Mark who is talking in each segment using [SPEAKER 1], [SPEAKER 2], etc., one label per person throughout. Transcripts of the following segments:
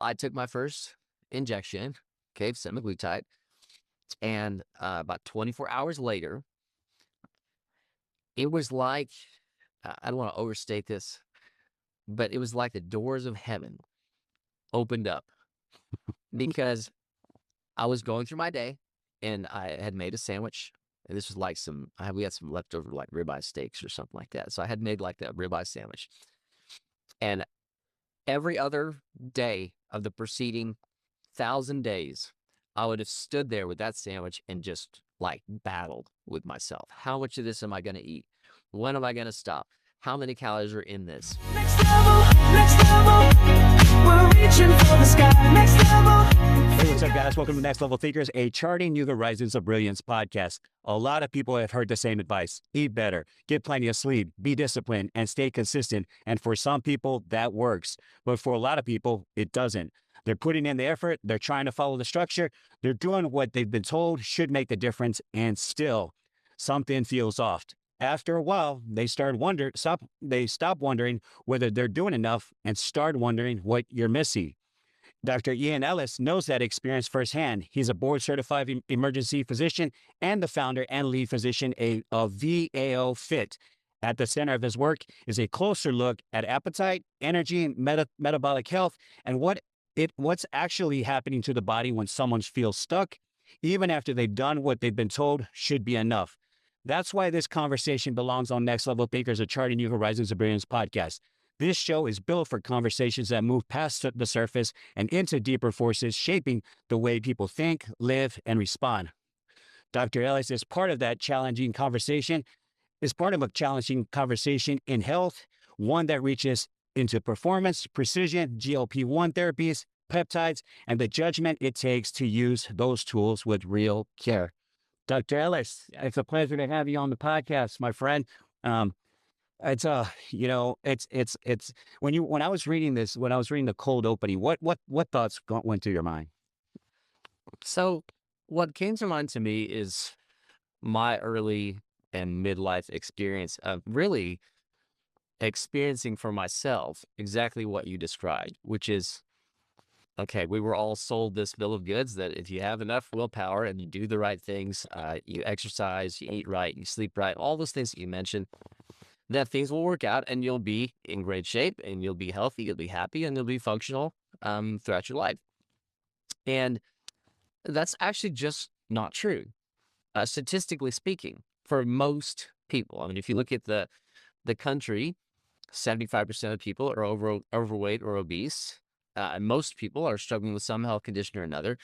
[SPEAKER 1] I took my first injection, okay, semaglutide, and about 24 hours later, it was like, I don't want to overstate this, but it was like the doors of heaven opened up because I was going through my day and I had made a sandwich. And this was like we had some leftover like ribeye steaks or something like that. So I had made like that ribeye sandwich. And every other day of the preceding 1,000 days, I would have stood there with that sandwich and just like battled with myself. How much of this am I going to eat? When am I going to stop? How many calories are in this?
[SPEAKER 2] Next level, we're reaching for the sky. Next level.
[SPEAKER 3] Hey, what's up, guys? Welcome to Next Level Thinkers, a charting new Horizons of Brilliance podcast. A lot of people have heard the same advice: eat better, get plenty of sleep, be disciplined, and stay consistent. And for some people, that works. But for a lot of people, it doesn't. They're putting in the effort, they're trying to follow the structure, they're doing what they've been told should make the difference, and still something feels off. After a while, they stop wondering whether they're doing enough and start wondering what you're missing. Dr. Ian Ellis knows that experience firsthand. He's a board-certified emergency physician and the founder and lead physician of VAO Fit. At the center of his work is a closer look at appetite, energy, and metabolic health, and what's actually happening to the body when someone feels stuck, even after they've done what they've been told should be enough. That's why this conversation belongs on Next Level Thinkers, a Charting New Horizons of Brilliance podcast. This show is built for conversations that move past the surface and into deeper forces, shaping the way people think, live, and respond. Dr. Ellis is part of that challenging conversation, is part of a challenging conversation in health, one that reaches into performance, precision, GLP-1 therapies, peptides, and the judgment it takes to use those tools with real care. Dr. Ellis, it's a pleasure to have you on the podcast, my friend. Um, it's when I was reading this, when I was reading the cold opening, what thoughts went through your mind?
[SPEAKER 1] So, what came to mind to me is my early and midlife experience of really experiencing for myself exactly what you described, which is okay, we were all sold this bill of goods that if you have enough willpower and you do the right things, you exercise, you eat right, you sleep right, all those things that you mentioned, that things will work out and you'll be in great shape and you'll be healthy, you'll be happy, and you'll be functional throughout your life. And that's actually just not true, statistically speaking, for most people. I mean, if you look at the country, 75% of people are overweight or obese. And most people are struggling with some health condition or another.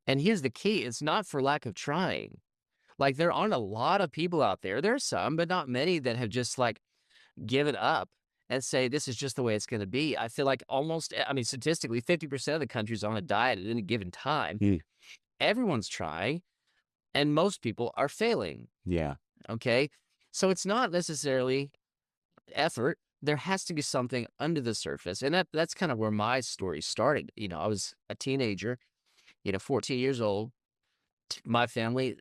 [SPEAKER 1] And here's the key: it's not for lack of trying. Like, there aren't a lot of people out there. There's some, but not many, that have just like given up and say, this is just the way it's going to be. I feel like I mean, statistically, 50% of the country's on a diet at any given time.
[SPEAKER 3] Mm,
[SPEAKER 1] Everyone's trying, and most people are failing.
[SPEAKER 3] yeah.
[SPEAKER 1] Okay. So it's not necessarily effort. There has to be something under the surface. And that's kind of where my story started. I was a teenager, 14 years old. My family,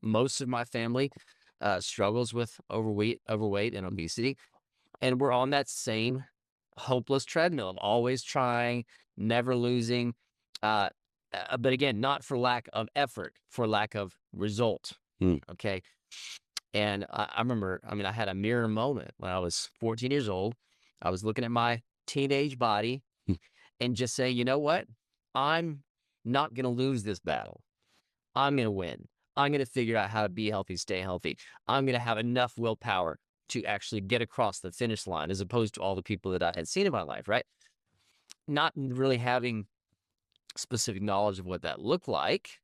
[SPEAKER 1] most of my family struggles with overweight and obesity. And we're on that same hopeless treadmill of always trying, never losing. Uh, but again, not for lack of effort, for lack of result.
[SPEAKER 3] Mm,
[SPEAKER 1] Okay. And I remember, I mean, I had a mirror moment when I was 14 years old. I was looking at my teenage body
[SPEAKER 3] mm,
[SPEAKER 1] and just saying, you know what? I'm not going to lose this battle. I'm going to win. I'm going to figure out how to be healthy, stay healthy. I'm going to have enough willpower to actually get across the finish line, as opposed to all the people that I had seen in my life, right? Not really having specific knowledge of what that looked like.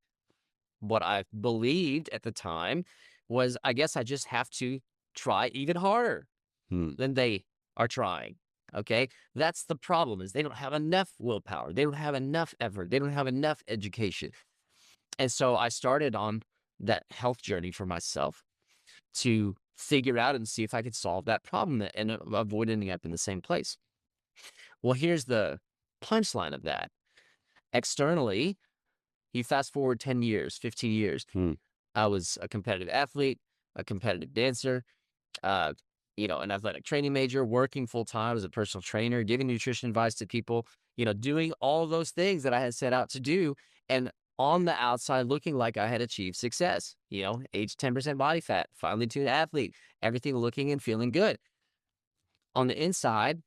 [SPEAKER 1] What I believed at the time was, I guess I just have to try even harder
[SPEAKER 3] mm.
[SPEAKER 1] than they are trying. Okay. That's the problem, is they don't have enough willpower. They don't have enough effort. They don't have enough education. And so I started on that health journey for myself to figure out and see if I could solve that problem and avoid ending up in the same place. Well, here's the punchline of that. Externally, you fast forward 10 years, 15 years.
[SPEAKER 3] Hmm.
[SPEAKER 1] I was a competitive athlete, a competitive dancer, an athletic training major, working full time as a personal trainer, giving nutrition advice to people, doing all those things that I had set out to do. And on the outside, looking like I had achieved success, age 10% body fat, finely tuned athlete, everything looking and feeling good. On the inside,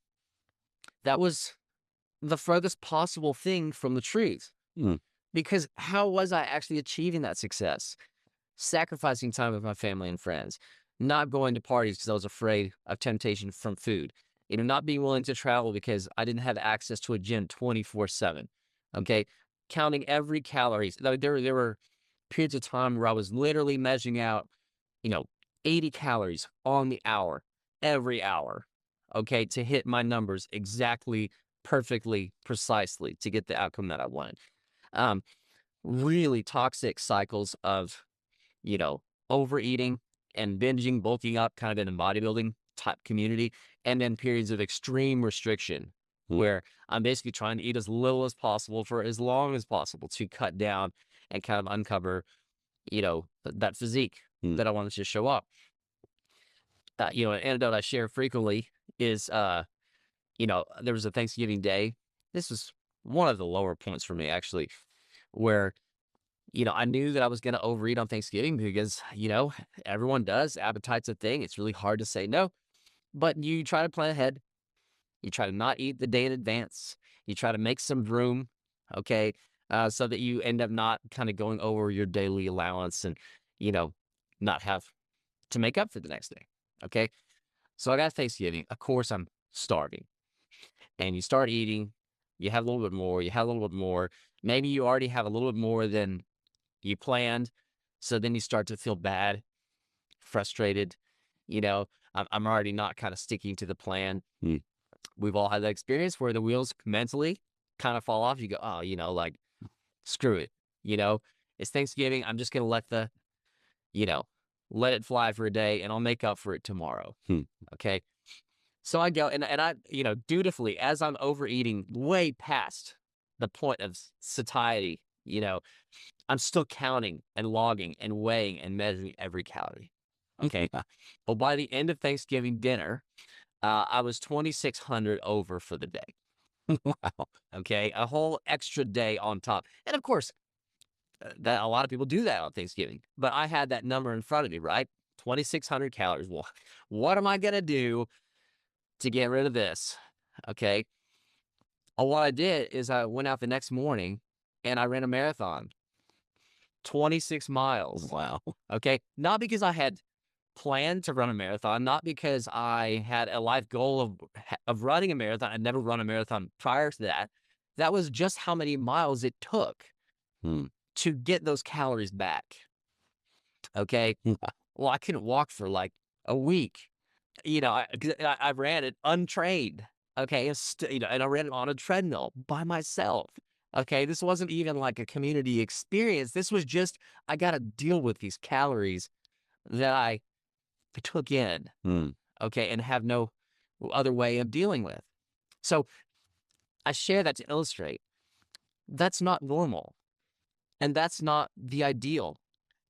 [SPEAKER 1] that was the furthest possible thing from the truth.
[SPEAKER 3] Mm.
[SPEAKER 1] Because how was I actually achieving that success? Sacrificing time with my family and friends, not going to parties because I was afraid of temptation from food, not being willing to travel because I didn't have access to a gym 24/7. Okay. Counting every calories. There were periods of time where I was literally measuring out, you know, 80 calories on the hour, every hour. Okay. To hit my numbers exactly, perfectly, precisely to get the outcome that I wanted. Um, Really toxic cycles of overeating and binging, bulking up, kind of in a bodybuilding type community, and then periods of extreme restriction
[SPEAKER 3] Mm.
[SPEAKER 1] where I'm basically trying to eat as little as possible for as long as possible to cut down and kind of uncover, that physique
[SPEAKER 3] Mm.
[SPEAKER 1] that I wanted to show up. An anecdote I share frequently is, there was a Thanksgiving day. This was one of the lower points for me, actually, where I knew that I was going to overeat on Thanksgiving because, everyone does. Appetite's a thing. It's really hard to say no. But you try to plan ahead. You try to not eat the day in advance. You try to make some room, okay, so that you end up not kind of going over your daily allowance and, you know, not have to make up for the next day, okay? So I got Thanksgiving. Of course, I'm starving. And you start eating. You have a little bit more. You have a little bit more. Maybe you already have a little bit more than you planned. So then you start to feel bad, frustrated. I'm already not kind of sticking to the plan.
[SPEAKER 3] Mm.
[SPEAKER 1] We've all had that experience where the wheels mentally kind of fall off. You go, oh, like, screw it. You know, it's Thanksgiving. I'm just going to you know, let it fly for a day and I'll make up for it tomorrow.
[SPEAKER 3] Mm.
[SPEAKER 1] Okay. So I go and I, dutifully, as I'm overeating way past the point of satiety, I'm still counting and logging and weighing and measuring every calorie. Okay. Well, by the end of Thanksgiving dinner, I was 2,600 over for the day.
[SPEAKER 3] Wow.
[SPEAKER 1] Okay. A whole extra day on top. And of course, that a lot of people do that on Thanksgiving, but I had that number in front of me, right? 2,600 calories. Well, what am I going to do to get rid of this? Okay. What I did is I went out the next morning and I ran a marathon, 26 miles.
[SPEAKER 3] Wow.
[SPEAKER 1] Okay. Not because I had planned to run a marathon, not because I had a life goal of running a marathon. I'd never run a marathon prior to that. That was just how many miles it took
[SPEAKER 3] Mm.
[SPEAKER 1] to get those calories back. Okay.
[SPEAKER 3] Mm.
[SPEAKER 1] Well, I couldn't walk for like a week. 'Cause I ran it untrained. Okay. And I ran it on a treadmill by myself. Okay. This wasn't even like a community experience. This was just, I got to deal with these calories that I took in.
[SPEAKER 3] Mm.
[SPEAKER 1] Okay. And have no other way of dealing with. So I share that to illustrate that's not normal. And that's not the ideal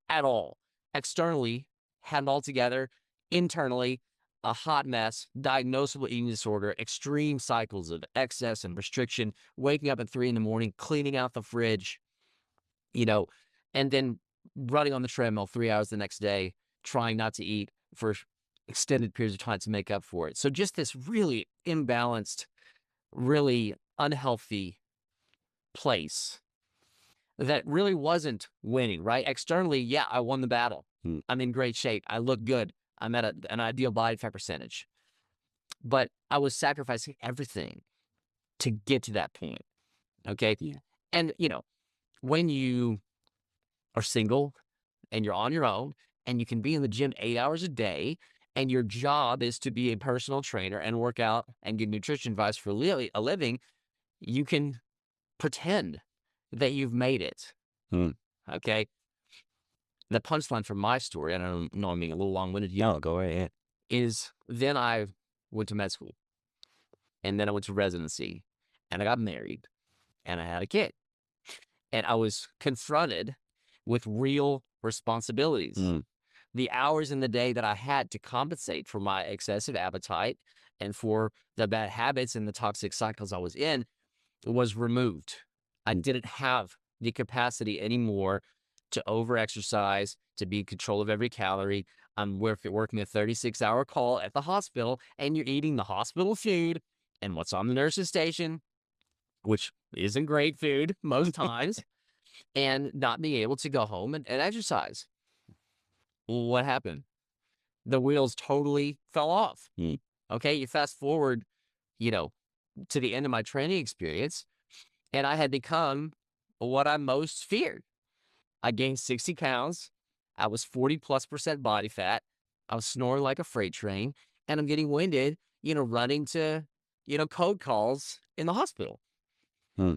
[SPEAKER 1] at all. Externally, had it all together. Internally, a hot mess, diagnosable eating disorder, extreme cycles of excess and restriction, waking up at 3 in the morning, cleaning out the fridge, you know, and then running on the treadmill 3 hours the next day, trying not to eat for extended periods of time to make up for it. So just this really imbalanced, really unhealthy place that really wasn't winning, right? Externally, yeah, I won the battle.
[SPEAKER 3] Mm.
[SPEAKER 1] I'm in great shape. I look good. I'm at an ideal body fat percentage. But I was sacrificing everything to get to that point. Okay.
[SPEAKER 3] Yeah.
[SPEAKER 1] And, when you are single and you're on your own and you can be in the gym 8 hours a day and your job is to be a personal trainer and work out and give nutrition advice for a living, you can pretend that you've made it.
[SPEAKER 3] Mm.
[SPEAKER 1] Okay. The punchline from my story, I don't know I'm being a little long-winded here,
[SPEAKER 3] No, go ahead.
[SPEAKER 1] is then I went to med school and then I went to residency and I got married and I had a kid and I was confronted with real responsibilities.
[SPEAKER 3] Mm.
[SPEAKER 1] the hours in the day that I had to compensate for my excessive appetite and for the bad habits and the toxic cycles I was in was removed. I didn't have the capacity anymore to overexercise, to be in control of every calorie. I'm working a 36-hour call at the hospital, and you're eating the hospital food and what's on the nurse's station, which isn't great food most times, and not being able to go home and exercise. What happened? The wheels totally fell off.
[SPEAKER 3] Mm.
[SPEAKER 1] Okay, you fast forward, you know, to the end of my training experience, and I had become what I most feared. I gained 60 pounds. I was 40+% body fat. I was snoring like a freight train, and I'm getting winded, running to, code calls in the hospital.
[SPEAKER 3] Hmm.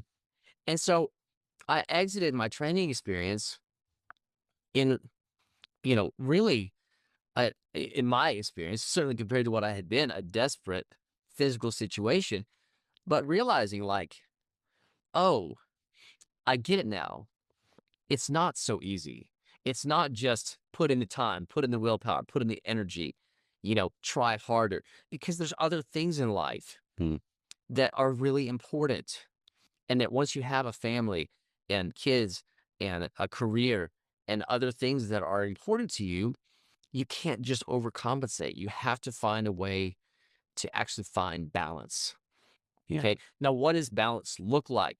[SPEAKER 1] And so I exited my training experience in, really, in my experience, certainly compared to what I had been, a desperate physical situation, but realizing like, oh, I get it now. It's not so easy. It's not just put in the time, put in the willpower, put in the energy, try harder, because there's other things in life
[SPEAKER 3] Hmm.
[SPEAKER 1] that are really important. And that once you have a family and kids and a career and other things that are important to you, you can't just overcompensate. You have to find a way to actually find balance.
[SPEAKER 3] Yeah.
[SPEAKER 1] Okay. Now, what does balance look like?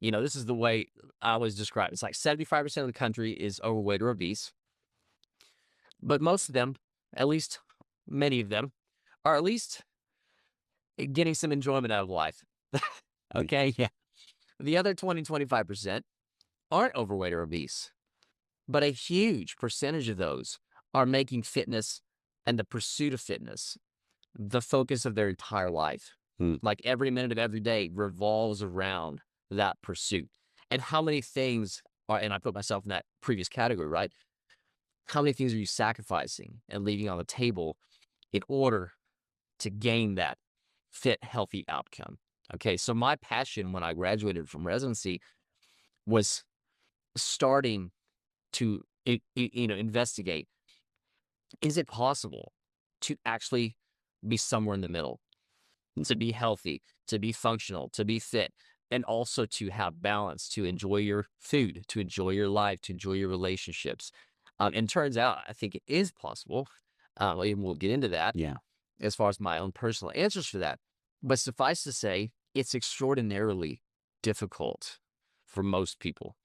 [SPEAKER 1] This is the way I always describe it. It's like 75% of the country is overweight or obese, but most of them, at least many of them, are at least getting some enjoyment out of life. Okay.
[SPEAKER 3] Yeah.
[SPEAKER 1] The other 20, 25% aren't overweight or obese, but a huge percentage of those are making fitness and the pursuit of fitness the focus of their entire life.
[SPEAKER 3] Hmm.
[SPEAKER 1] Like every minute of every day revolves around that pursuit. And how many things are, and I put myself in that previous category, right? How many things are you sacrificing and leaving on the table in order to gain that fit, healthy outcome? Okay. So my passion when I graduated from residency was starting to, investigate, is it possible to actually be somewhere in the middle? To be healthy, to be functional, to be fit, and also to have balance, to enjoy your food, to enjoy your life, to enjoy your relationships. And turns out, I think it is possible. And we'll get into that
[SPEAKER 3] Yeah.
[SPEAKER 1] as far as my own personal answers for that. But suffice to say, it's extraordinarily difficult for most people.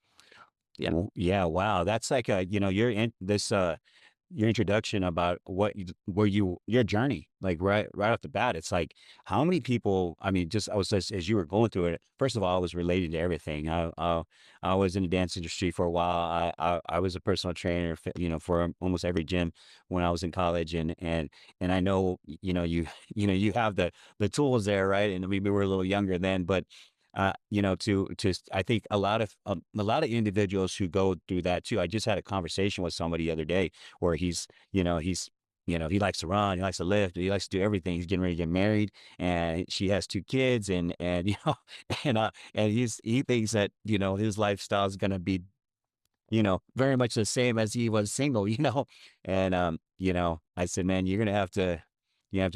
[SPEAKER 1] Yeah.
[SPEAKER 3] Yeah. Wow. That's like you're in this your introduction about your journey, like right off the bat. It's like how many people, I mean, just I was just as you were going through it, first of all, I was related to everything. I was in the dance industry for a while. I was a personal trainer, for almost every gym when I was in college, and I know, you have the tools there, right? And we were a little younger then, but I think a lot of individuals who go through that too. I just had a conversation with somebody the other day where he likes to run, he likes to lift, he likes to do everything. He's getting ready to get married, and she has two kids, and and he thinks that his lifestyle is gonna be very much the same as he was single, and I said, man, you have to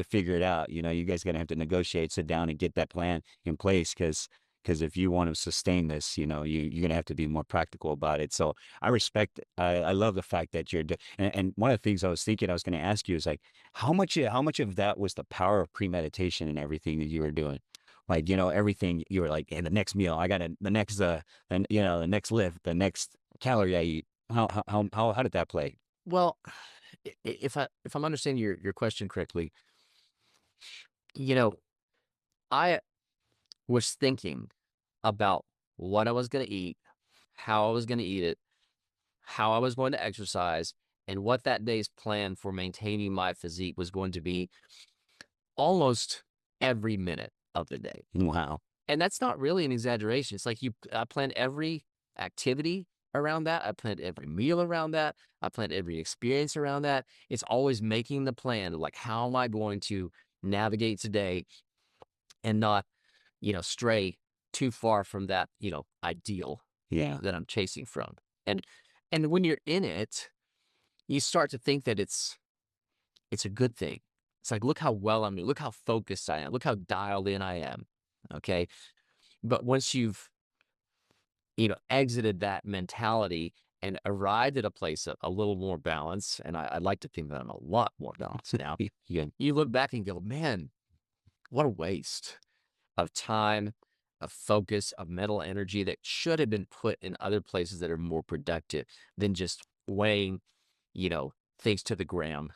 [SPEAKER 3] figure it out. You guys gonna have to negotiate, sit down, and get that plan in place because if you want to sustain this, you're gonna have to be more practical about it. So I love the fact that and one of the things I was thinking I was going to ask you is like, how much of that was the power of premeditation and everything that you were doing? Like, everything you were like, hey, the next meal, the next, and the next lift, the next calorie I eat. How did that play?
[SPEAKER 1] Well, if I'm understanding your question correctly, you know, I was thinking about what I was going to eat, how I was going to eat it, how I was going to exercise, and what that day's plan for maintaining my physique was going to be almost every minute of the day.
[SPEAKER 3] Wow.
[SPEAKER 1] And that's not really an exaggeration. It's like I planned every activity around that. I planned every meal around that. I planned every experience around that. It's always making the plan of like, how am I going to navigate today and not, stray too far from that, ideal
[SPEAKER 3] Yeah.
[SPEAKER 1] that I'm chasing from. And when you're in it, you start to think that it's a good thing. It's like, look how well I'm doing. Look how focused I am. Look how dialed in I am. Okay. But once you've, exited that mentality and arrived at a place of a little more balance, and I like to think that I'm a lot more balanced now.
[SPEAKER 3] Yeah.
[SPEAKER 1] You look back and go, man, what a waste of time, of focus, of mental energy that should have been put in other places that are more productive than just weighing, things to the ground.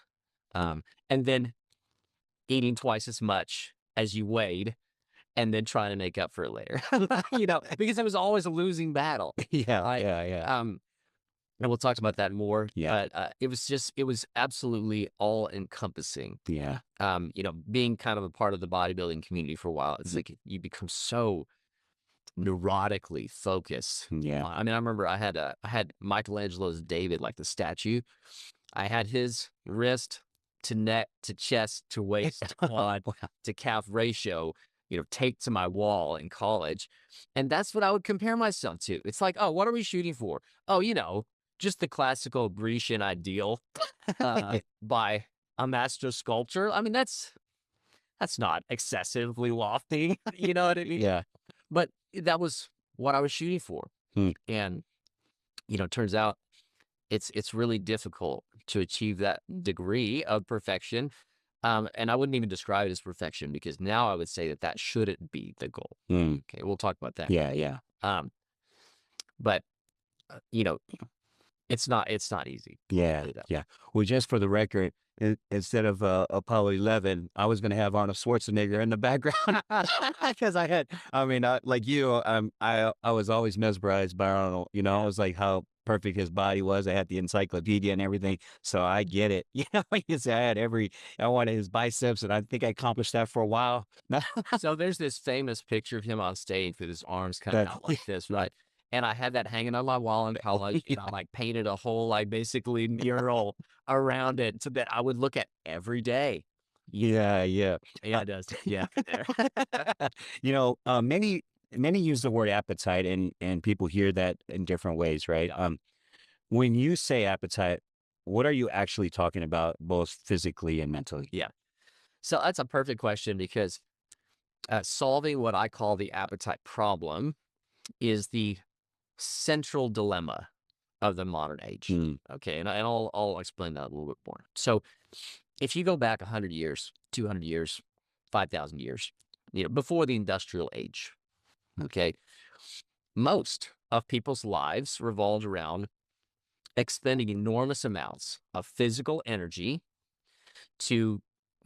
[SPEAKER 1] And then eating twice as much as you weighed and then trying to make up for it later, because it was always a losing battle.
[SPEAKER 3] Yeah.
[SPEAKER 1] I,
[SPEAKER 3] Yeah. Yeah.
[SPEAKER 1] and we'll talk about that more,
[SPEAKER 3] Yeah.
[SPEAKER 1] but it was absolutely all encompassing.
[SPEAKER 3] Yeah.
[SPEAKER 1] Being kind of a part of the bodybuilding community for a while, it's like you become so neurotically focused.
[SPEAKER 3] Yeah.
[SPEAKER 1] I mean, I remember I had Michelangelo's David, like the statue. I had his wrist to neck to chest to waist to quad to calf ratio, taped to my wall in college. And that's what I would compare myself to. It's like, oh, what are we shooting for? Oh, just the classical Grecian ideal by a master sculptor. I mean, that's not excessively lofty. You know what I mean?
[SPEAKER 3] Yeah.
[SPEAKER 1] But that was what I was shooting for.
[SPEAKER 3] Hmm.
[SPEAKER 1] And, turns out it's really difficult to achieve that degree of perfection. And I wouldn't even describe it as perfection because now I would say that that shouldn't be the goal.
[SPEAKER 3] Hmm.
[SPEAKER 1] Okay, we'll talk about that.
[SPEAKER 3] Yeah. Yeah.
[SPEAKER 1] Um, but you know, it's not easy.
[SPEAKER 3] Yeah, yeah. Well, just for the record, instead of Apollo 11, I was going to have Arnold Schwarzenegger in the background because I mean, like you, I was always mesmerized by Arnold. I was like how perfect his body was. I had the encyclopedia and everything, so I get it. Like you say, I wanted his biceps, and I think I accomplished that for a while.
[SPEAKER 1] So there's this famous picture of him on stage with his arms kind of out like this, right? And I had that hanging on my wall in college, and I like painted a whole like basically mural around it so that I would look at every day.
[SPEAKER 3] Yeah, yeah.
[SPEAKER 1] Yeah, it does. Yeah, there.
[SPEAKER 3] Many use the word appetite, and people hear that in different ways, right? When you say appetite, what are you actually talking about, both physically and mentally?
[SPEAKER 1] Yeah. So that's a perfect question because solving what I call the appetite problem is the central dilemma of the modern age.
[SPEAKER 3] Mm.
[SPEAKER 1] Okay, and I'll explain that a little bit more. So, if you go back 100 years, 200 years, 5,000 years, before the industrial age, okay, most of people's lives revolved around expending enormous amounts of physical energy to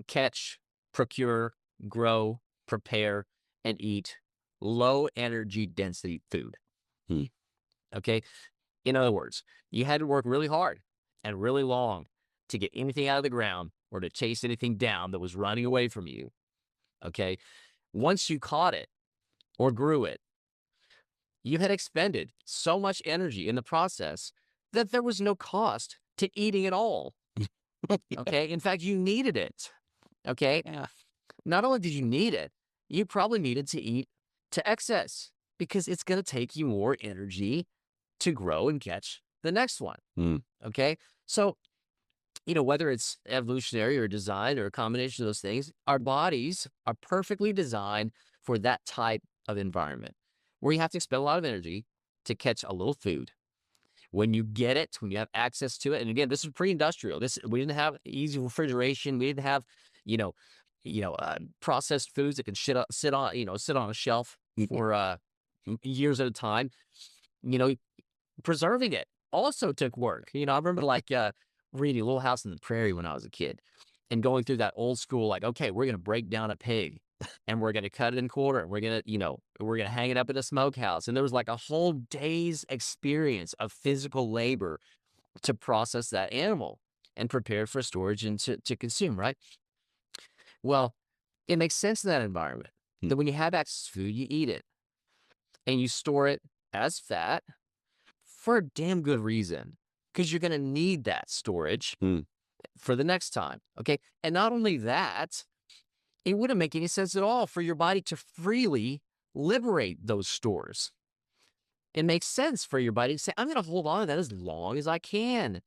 [SPEAKER 1] catch, procure, grow, prepare, and eat low energy density food.
[SPEAKER 3] Hmm.
[SPEAKER 1] Okay. In other words, you had to work really hard and really long to get anything out of the ground or to chase anything down that was running away from you. Okay. Once you caught it or grew it, you had expended so much energy in the process that there was no cost to eating at all. Okay. In fact, you needed it. Okay.
[SPEAKER 3] Yeah.
[SPEAKER 1] Not only did you need it, you probably needed to eat to excess because it's going to take you more energy to grow and catch the next one.
[SPEAKER 3] Mm.
[SPEAKER 1] Okay. So, whether it's evolutionary or design or a combination of those things, our bodies are perfectly designed for that type of environment where you have to expend a lot of energy to catch a little food. When you get it, when you have access to it, and again, this is pre-industrial. We didn't have easy refrigeration. We didn't have, processed foods that can sit on a shelf for years at a time. Preserving it also took work. I remember reading Little House on the Prairie when I was a kid and going through that old school, like, okay, we're going to break down a pig and we're going to cut it in quarter. And we're going to hang it up in a smokehouse. And there was like a whole day's experience of physical labor to process that animal and prepare for storage and to consume, right? Well, it makes sense in that environment that when you have access to food, you eat it and you store it as fat for a damn good reason, because you're going to need that storage for the next time. Okay. And not only that, it wouldn't make any sense at all for your body to freely liberate those stores. It makes sense for your body to say, I'm going to hold on to that as long as I can,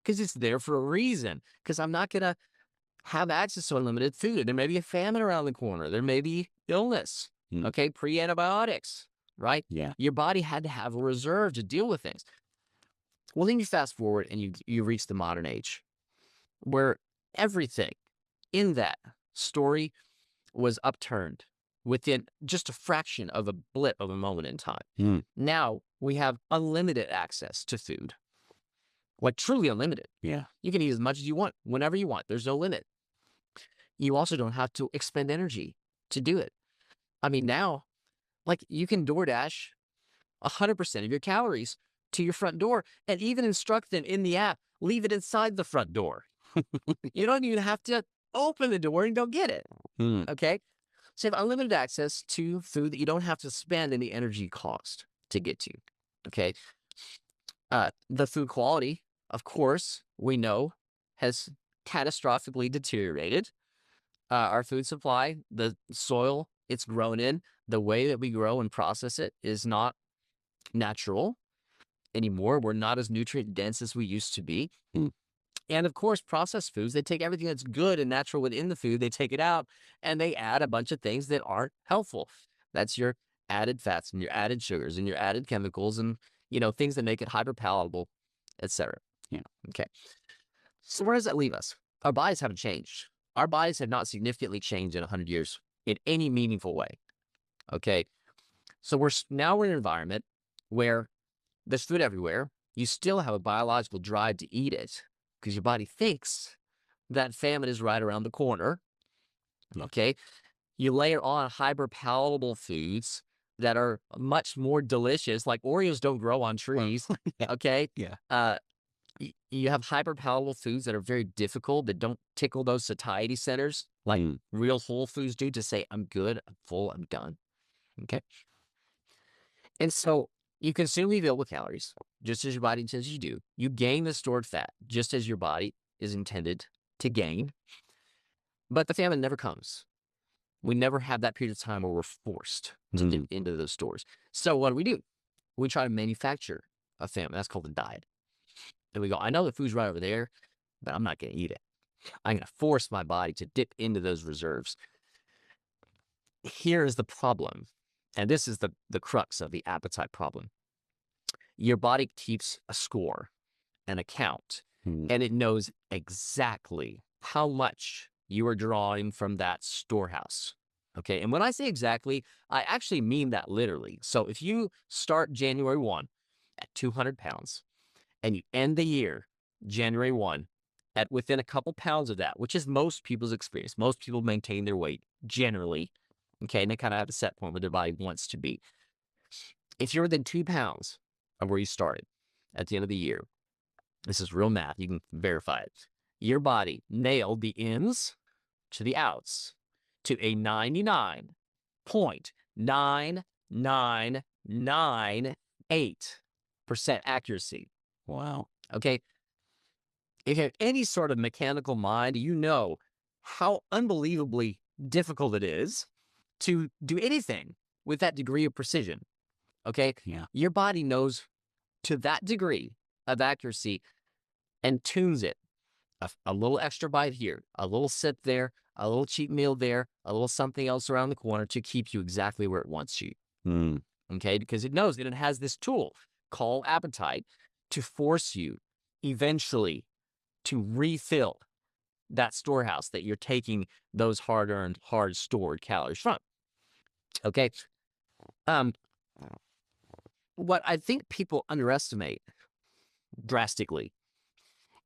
[SPEAKER 1] because it's there for a reason. Because I'm not going to have access to unlimited food. There may be a famine around the corner. There may be illness, okay, pre-antibiotics, right?
[SPEAKER 3] Yeah.
[SPEAKER 1] Your body had to have a reserve to deal with things. Well, then you fast forward and you reach the modern age where everything in that story was upturned within just a fraction of a blip of a moment in time. Now we have unlimited access to food, like truly unlimited.
[SPEAKER 3] Yeah.
[SPEAKER 1] You can eat as much as you want, whenever you want. There's no limit. You also don't have to expend energy to do it. I mean, now, like you can DoorDash 100% of your calories to your front door and even instruct them in the app, leave it inside the front door. You don't even have to open the door and go get it. Okay. So you have unlimited access to food that you don't have to spend any energy cost to get to. Okay. The food quality, of course, we know has catastrophically deteriorated. Our food supply, the soil it's grown in, the way that we grow and process it is not natural anymore. We're not as nutrient dense as we used to be. And of course, processed foods, they take everything that's good and natural within the food, they take it out and they add a bunch of things that aren't helpful. That's your added fats and your added sugars and your added chemicals and, things that make it hyper palatable, etc.
[SPEAKER 3] Yeah.
[SPEAKER 1] Okay. So where does that leave us? Our bodies haven't changed. Our bodies have not significantly changed in 100 years in any meaningful way. Okay. So we're in an environment where there's food everywhere. You still have a biological drive to eat it because your body thinks that famine is right around the corner. Okay. You layer on hyper palatable foods that are much more delicious, like Oreos don't grow on trees. Okay.
[SPEAKER 3] Yeah.
[SPEAKER 1] You have hyper palatable foods that are very difficult, that don't tickle those satiety centers like real whole foods do to say, I'm good, I'm full, I'm done. Okay. And so you consume the available calories just as your body intends you do. You gain the stored fat just as your body is intended to gain. But the famine never comes. We never have that period of time where we're forced into those stores. So what do? We try to manufacture a famine. That's called a diet. And we go, I know the food's right over there, but I'm not going to eat it. I'm going to force my body to dip into those reserves. Here is the problem. And this is the crux of the appetite problem. Your body keeps a score, an account, and it knows exactly how much you are drawing from that storehouse. Okay. And when I say exactly, I actually mean that literally. So if you start January 1 at 200 pounds and you end the year January 1 at within a couple pounds of that, which is most people's experience, most people maintain their weight generally. Okay. And they kind of have a set point where their body wants to be. If you're within 2 pounds of where you started at the end of the year, this is real math. You can verify it. Your body nailed the ins to the outs to a 99.9998% accuracy.
[SPEAKER 3] Wow.
[SPEAKER 1] Okay. If you have any sort of mechanical mind, you know how unbelievably difficult it is to do anything with that degree of precision. Okay.
[SPEAKER 3] Yeah.
[SPEAKER 1] Your body knows to that degree of accuracy and tunes it. A little extra bite here, a little sip there, a little cheap meal there, a little something else around the corner to keep you exactly where it wants you. Okay. Because it knows that it has this tool called appetite to force you eventually to refill that storehouse that you're taking those hard-earned, hard-stored calories from. Okay. What I think people underestimate drastically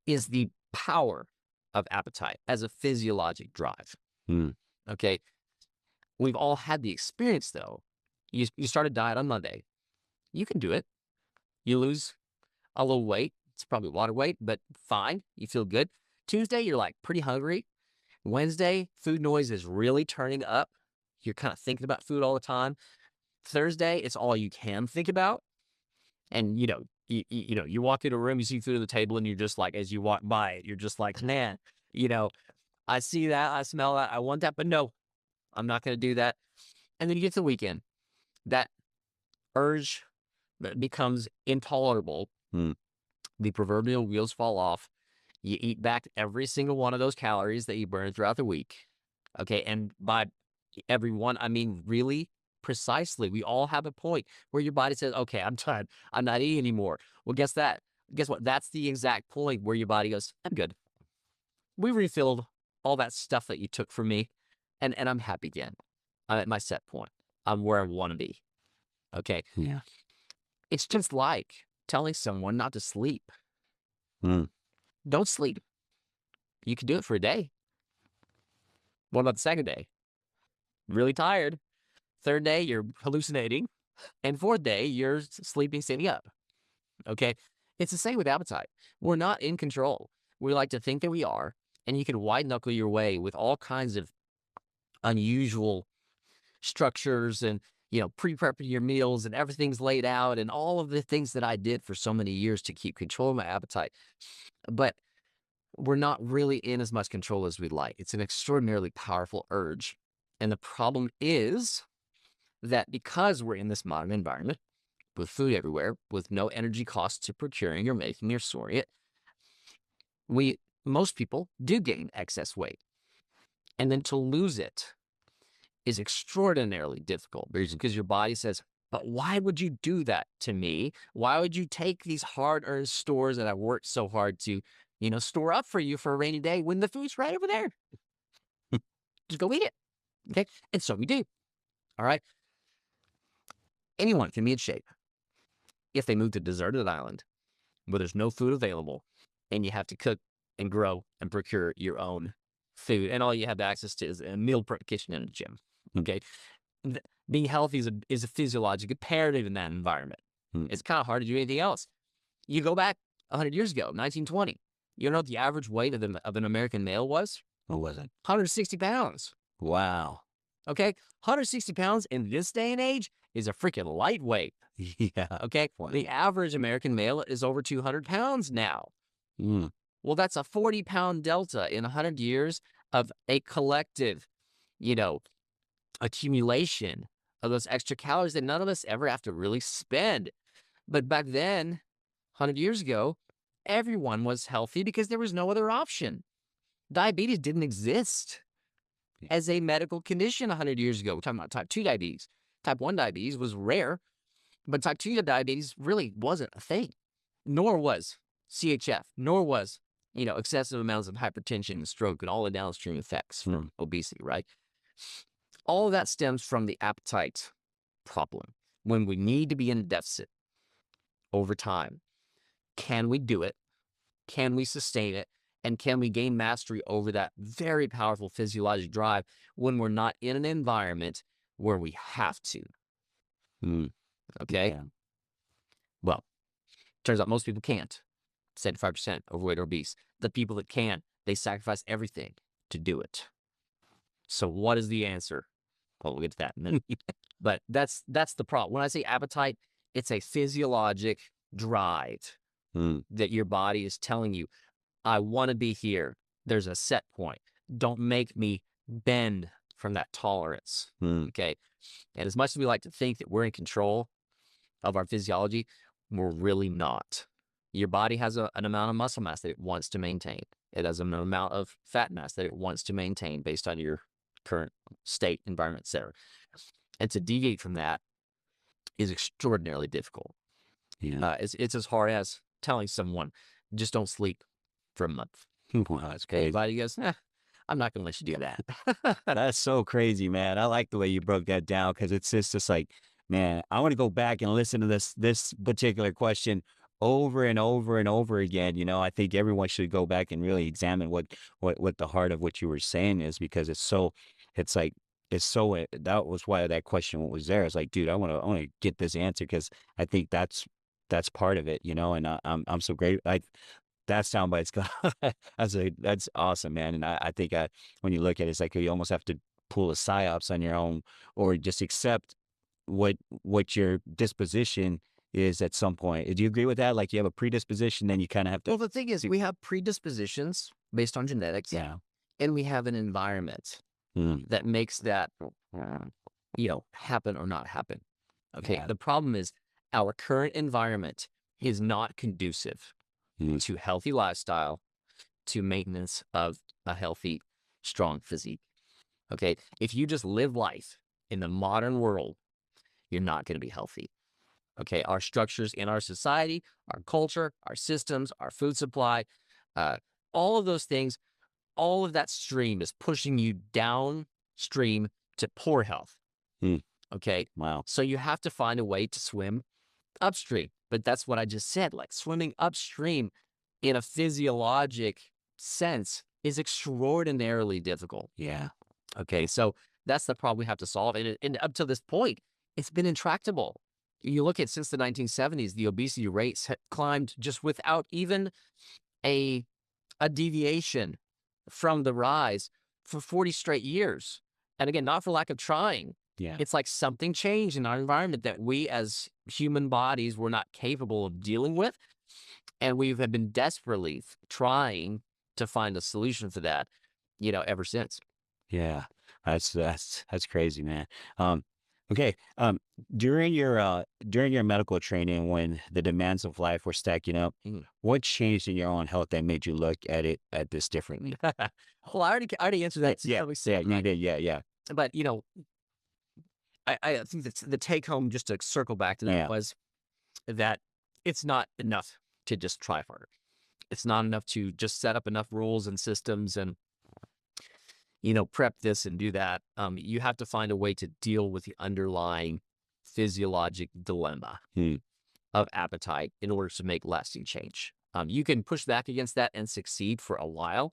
[SPEAKER 1] is the power of appetite as a physiologic drive. Okay. We've all had the experience, though. You start a diet on Monday. You can do it. You lose a little weight. It's probably water weight, but fine. You feel good. Tuesday, you're like pretty hungry. Wednesday, food noise is really turning up. You're kind of thinking about food all the time. Thursday, it's all you can think about. And, you walk into a room, you see food on the table, and you're just like, as you walk by it, you're just like, man, I see that, I smell that, I want that, but no, I'm not going to do that. And then you get to the weekend. That urge becomes intolerable. The proverbial wheels fall off, You eat back every single one of those calories that you burn throughout the week. Okay. And by every one, I mean really precisely. We all have a point where your body says, okay, I'm tired. I'm not eating anymore. Well, guess that. Guess what? That's the exact point where your body goes, I'm good. We refilled all that stuff that you took from me, and I'm happy again. I'm at my set point. I'm where I want to be. Okay.
[SPEAKER 3] Yeah.
[SPEAKER 1] It's just like telling someone not to sleep.
[SPEAKER 3] Mm.
[SPEAKER 1] Don't sleep. You can do it for a day. What about the second day? Really tired. Third day, you're hallucinating. And fourth day, you're sleeping sitting up. Okay. It's the same with appetite. We're not in control. We like to think that we are, and you can white knuckle your way with all kinds of unusual structures and, pre-prepping your meals and everything's laid out and all of the things that I did for so many years to keep control of my appetite. But we're not really in as much control as we'd like. It's an extraordinarily powerful urge. And the problem is that because we're in this modern environment with food everywhere, with no energy cost to procuring or making or storing it, most people do gain excess weight. And then to lose it is extraordinarily difficult because your body says, but why would you do that to me? Why would you take these hard-earned stores that I worked so hard to, store up for you for a rainy day when the food's right over there? Just go eat it. Okay. And so we do. All right. Anyone can be in shape if they move to a deserted island where there's no food available and you have to cook and grow and procure your own food. And all you have access to is a meal prep kitchen and a gym. Okay. Being healthy is a physiological imperative in that environment. It's kind of hard to do anything else. You go back 100 years ago, 1920. You know what the average weight of an American male was?
[SPEAKER 3] What was it?
[SPEAKER 1] 160 pounds.
[SPEAKER 3] Wow.
[SPEAKER 1] Okay. 160 pounds in this day and age is a freaking lightweight.
[SPEAKER 3] Yeah.
[SPEAKER 1] Okay.
[SPEAKER 3] Wow.
[SPEAKER 1] The average American male is over 200 pounds now.
[SPEAKER 3] Mm.
[SPEAKER 1] Well, that's a 40-pound delta in 100 years of a collective, accumulation of those extra calories that none of us ever have to really spend. But back then, 100 years ago, everyone was healthy because there was no other option. Diabetes didn't exist as a medical condition 100 years ago. We're talking about type 2 diabetes. Type 1 diabetes was rare, but type 2 diabetes really wasn't a thing, nor was CHF, nor was, excessive amounts of hypertension and stroke and all the downstream effects from obesity, right? All of that stems from the appetite problem. When we need to be in deficit over time, can we do it? Can we sustain it? And can we gain mastery over that very powerful physiologic drive when we're not in an environment where we have to? Okay.
[SPEAKER 3] Yeah.
[SPEAKER 1] Well, turns out most people can't. 75% overweight or obese. The people that can, they sacrifice everything to do it. So what is the answer? Well, we'll get to that in a minute. But that's the problem. When I say appetite, it's a physiologic drive that your body is telling you, I want to be here. There's a set point. Don't make me bend from that tolerance. Okay. And as much as we like to think that we're in control of our physiology, we're really not. Your body has an amount of muscle mass that it wants to maintain. It has an amount of fat mass that it wants to maintain based on your current state, environment, etc. And to deviate from that is extraordinarily difficult.
[SPEAKER 3] Yeah.
[SPEAKER 1] It's as hard as telling someone, just don't sleep for a month.
[SPEAKER 3] Wow, that's crazy.
[SPEAKER 1] Everybody goes, I'm not going to let you do that.
[SPEAKER 3] That's so crazy, man. I like the way you broke that down because it's just like, man, I want to go back and listen to this particular question over and over and over again. I think everyone should go back and really examine what the heart of what you were saying is, because that was why that question was there. It's like, dude, I want to get this answer because I think that's part of it, and I'm so great. That soundbite's that's awesome, man. And I think when you look at it, it's like you almost have to pull a psyops on your own, or just accept what your disposition is at some point. Do you agree with that? Like you have a predisposition, then you kind of have to.
[SPEAKER 1] Well, the thing is, we have predispositions based on genetics.
[SPEAKER 3] Yeah.
[SPEAKER 1] And we have an environment that makes that, happen or not happen. Okay.
[SPEAKER 3] Yeah.
[SPEAKER 1] The problem is our current environment is not conducive to healthy lifestyle, to maintenance of a healthy, strong physique. Okay. If you just live life in the modern world, you're not going to be healthy. Okay. Our structures in our society, our culture, our systems, our food supply, uh, all of those things, all of that stream is pushing you downstream to poor health.
[SPEAKER 3] Hmm.
[SPEAKER 1] Okay.
[SPEAKER 3] Wow.
[SPEAKER 1] So you have to find a way to swim upstream. But that's what I just said. Like swimming upstream in a physiologic sense is extraordinarily difficult.
[SPEAKER 3] Yeah.
[SPEAKER 1] Okay. So that's the problem we have to solve. And up to this point, it's been intractable. You look at since the 1970s, the obesity rates had climbed just without even a deviation from the rise for 40 straight years. And again, not for lack of trying.
[SPEAKER 3] Yeah.
[SPEAKER 1] It's like something changed in our environment that we as human bodies were not capable of dealing with. And we have been desperately trying to find a solution for that, ever since.
[SPEAKER 3] Yeah. That's crazy, man. Um, okay. During your medical training, when the demands of life were stacking up,
[SPEAKER 1] Mm.
[SPEAKER 3] what changed in your own health that made you look at this differently?
[SPEAKER 1] Well, I already answered that.
[SPEAKER 3] Yeah. Yeah. You did. Yeah. Yeah.
[SPEAKER 1] But, I think that's the take home, just to circle back to that,
[SPEAKER 3] Yeah.
[SPEAKER 1] was that it's not enough to just try harder. It's not enough to just set up enough rules and systems and, prep this and do that. You have to find a way to deal with the underlying physiologic dilemma
[SPEAKER 3] Hmm.
[SPEAKER 1] of appetite in order to make lasting change. You can push back against that and succeed for a while.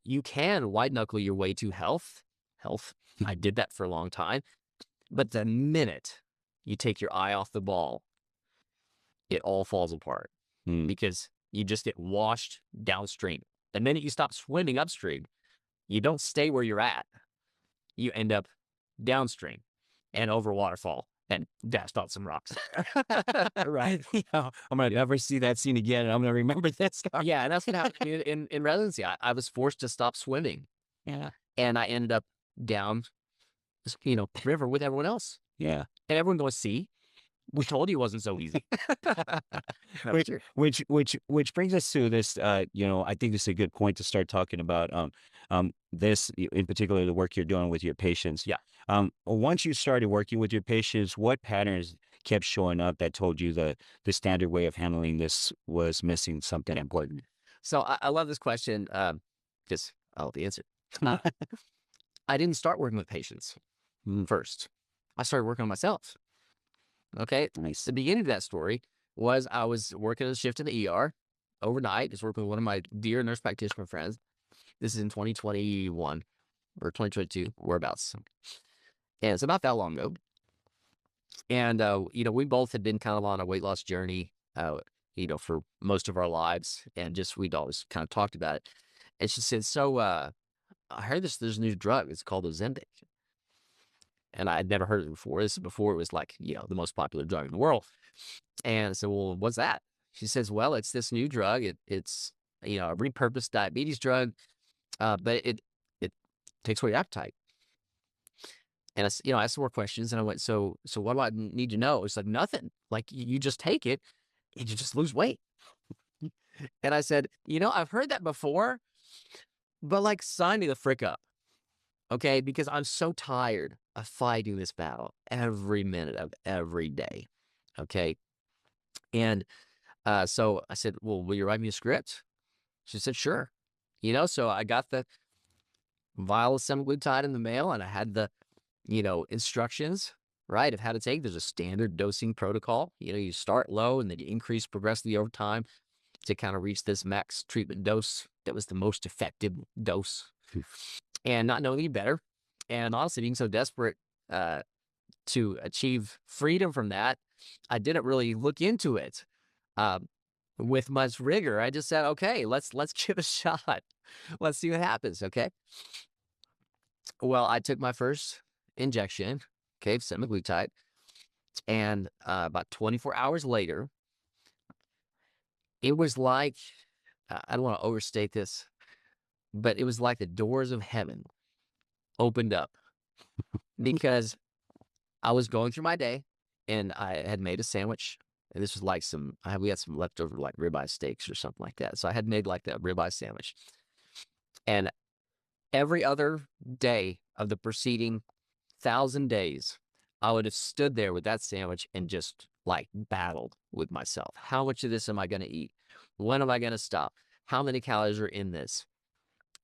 [SPEAKER 1] You can white knuckle your way to health. I did that for a long time. But the minute you take your eye off the ball, it all falls apart
[SPEAKER 3] Hmm.
[SPEAKER 1] because you just get washed downstream. The minute you stop swimming upstream, you don't stay where you're at. You end up downstream and over a waterfall and dashed on some rocks.
[SPEAKER 3] Right. I'm gonna never see that scene again, and I'm gonna remember this.
[SPEAKER 1] Yeah, and that's what happened to me in residency. I was forced to stop swimming,
[SPEAKER 3] Yeah.
[SPEAKER 1] and I ended up down, river with everyone else.
[SPEAKER 3] Yeah.
[SPEAKER 1] And everyone goes, "See, we told you it wasn't so easy."
[SPEAKER 3] Which which brings us to this. I think this is a good point to start talking about. This in particular, the work you're doing with your patients.
[SPEAKER 1] Yeah.
[SPEAKER 3] Once you started working with your patients, what patterns kept showing up that told you the standard way of handling this was missing something important?
[SPEAKER 1] So I love this question because I'll the answer. Uh, I didn't start working with patients first. I started working on myself. Okay.
[SPEAKER 3] Nice.
[SPEAKER 1] The beginning of that story was I was working a shift in the ER overnight. Just working with one of my dear nurse practitioner friends. This is in 2021 or 2022, whereabouts. And it's about that long ago. And, we both had been kind of on a weight loss journey, for most of our lives. And just, we'd always kind of talked about it. And she said, "So, I heard there's a new drug. It's called Ozempic." And I had never heard of it before. This is before it was like, the most popular drug in the world. And I said, "Well, what's that?" She says, "Well, it's this new drug. It's, a repurposed diabetes drug, but it takes away your appetite." And I asked more questions and I went, so what do I need to know? It's like, nothing. Like you just take it and you just lose weight. And I said, I've heard that before, but like sign me the frick up. Okay. Because I'm so tired of fighting this battle every minute of every day. Okay. And so I said, "Well, will you write me a script?" She said, "Sure." So I got the vial of semaglutide in the mail and I had the, instructions, right, of how to take. There's a standard dosing protocol. You start low and then you increase progressively over time to kind of reach this max treatment dose that was the most effective dose. And not knowing any better. And honestly, being so desperate to achieve freedom from that, I didn't really look into it with much rigor. I just said, "Okay, let's give it a shot. Let's see what happens." Okay. Well, I took my first injection, okay, semaglutide, and about 24 hours later, it was like, I don't want to overstate this, but it was like the doors of heaven opened up because I was going through my day and I had made a sandwich And this was like we had some leftover like ribeye steaks or something like that. So I had made like that ribeye sandwich. And every other day of the preceding 1,000 days, I would have stood there with that sandwich and just like battled with myself. How much of this am I going to eat? When am I going to stop? How many calories are in this?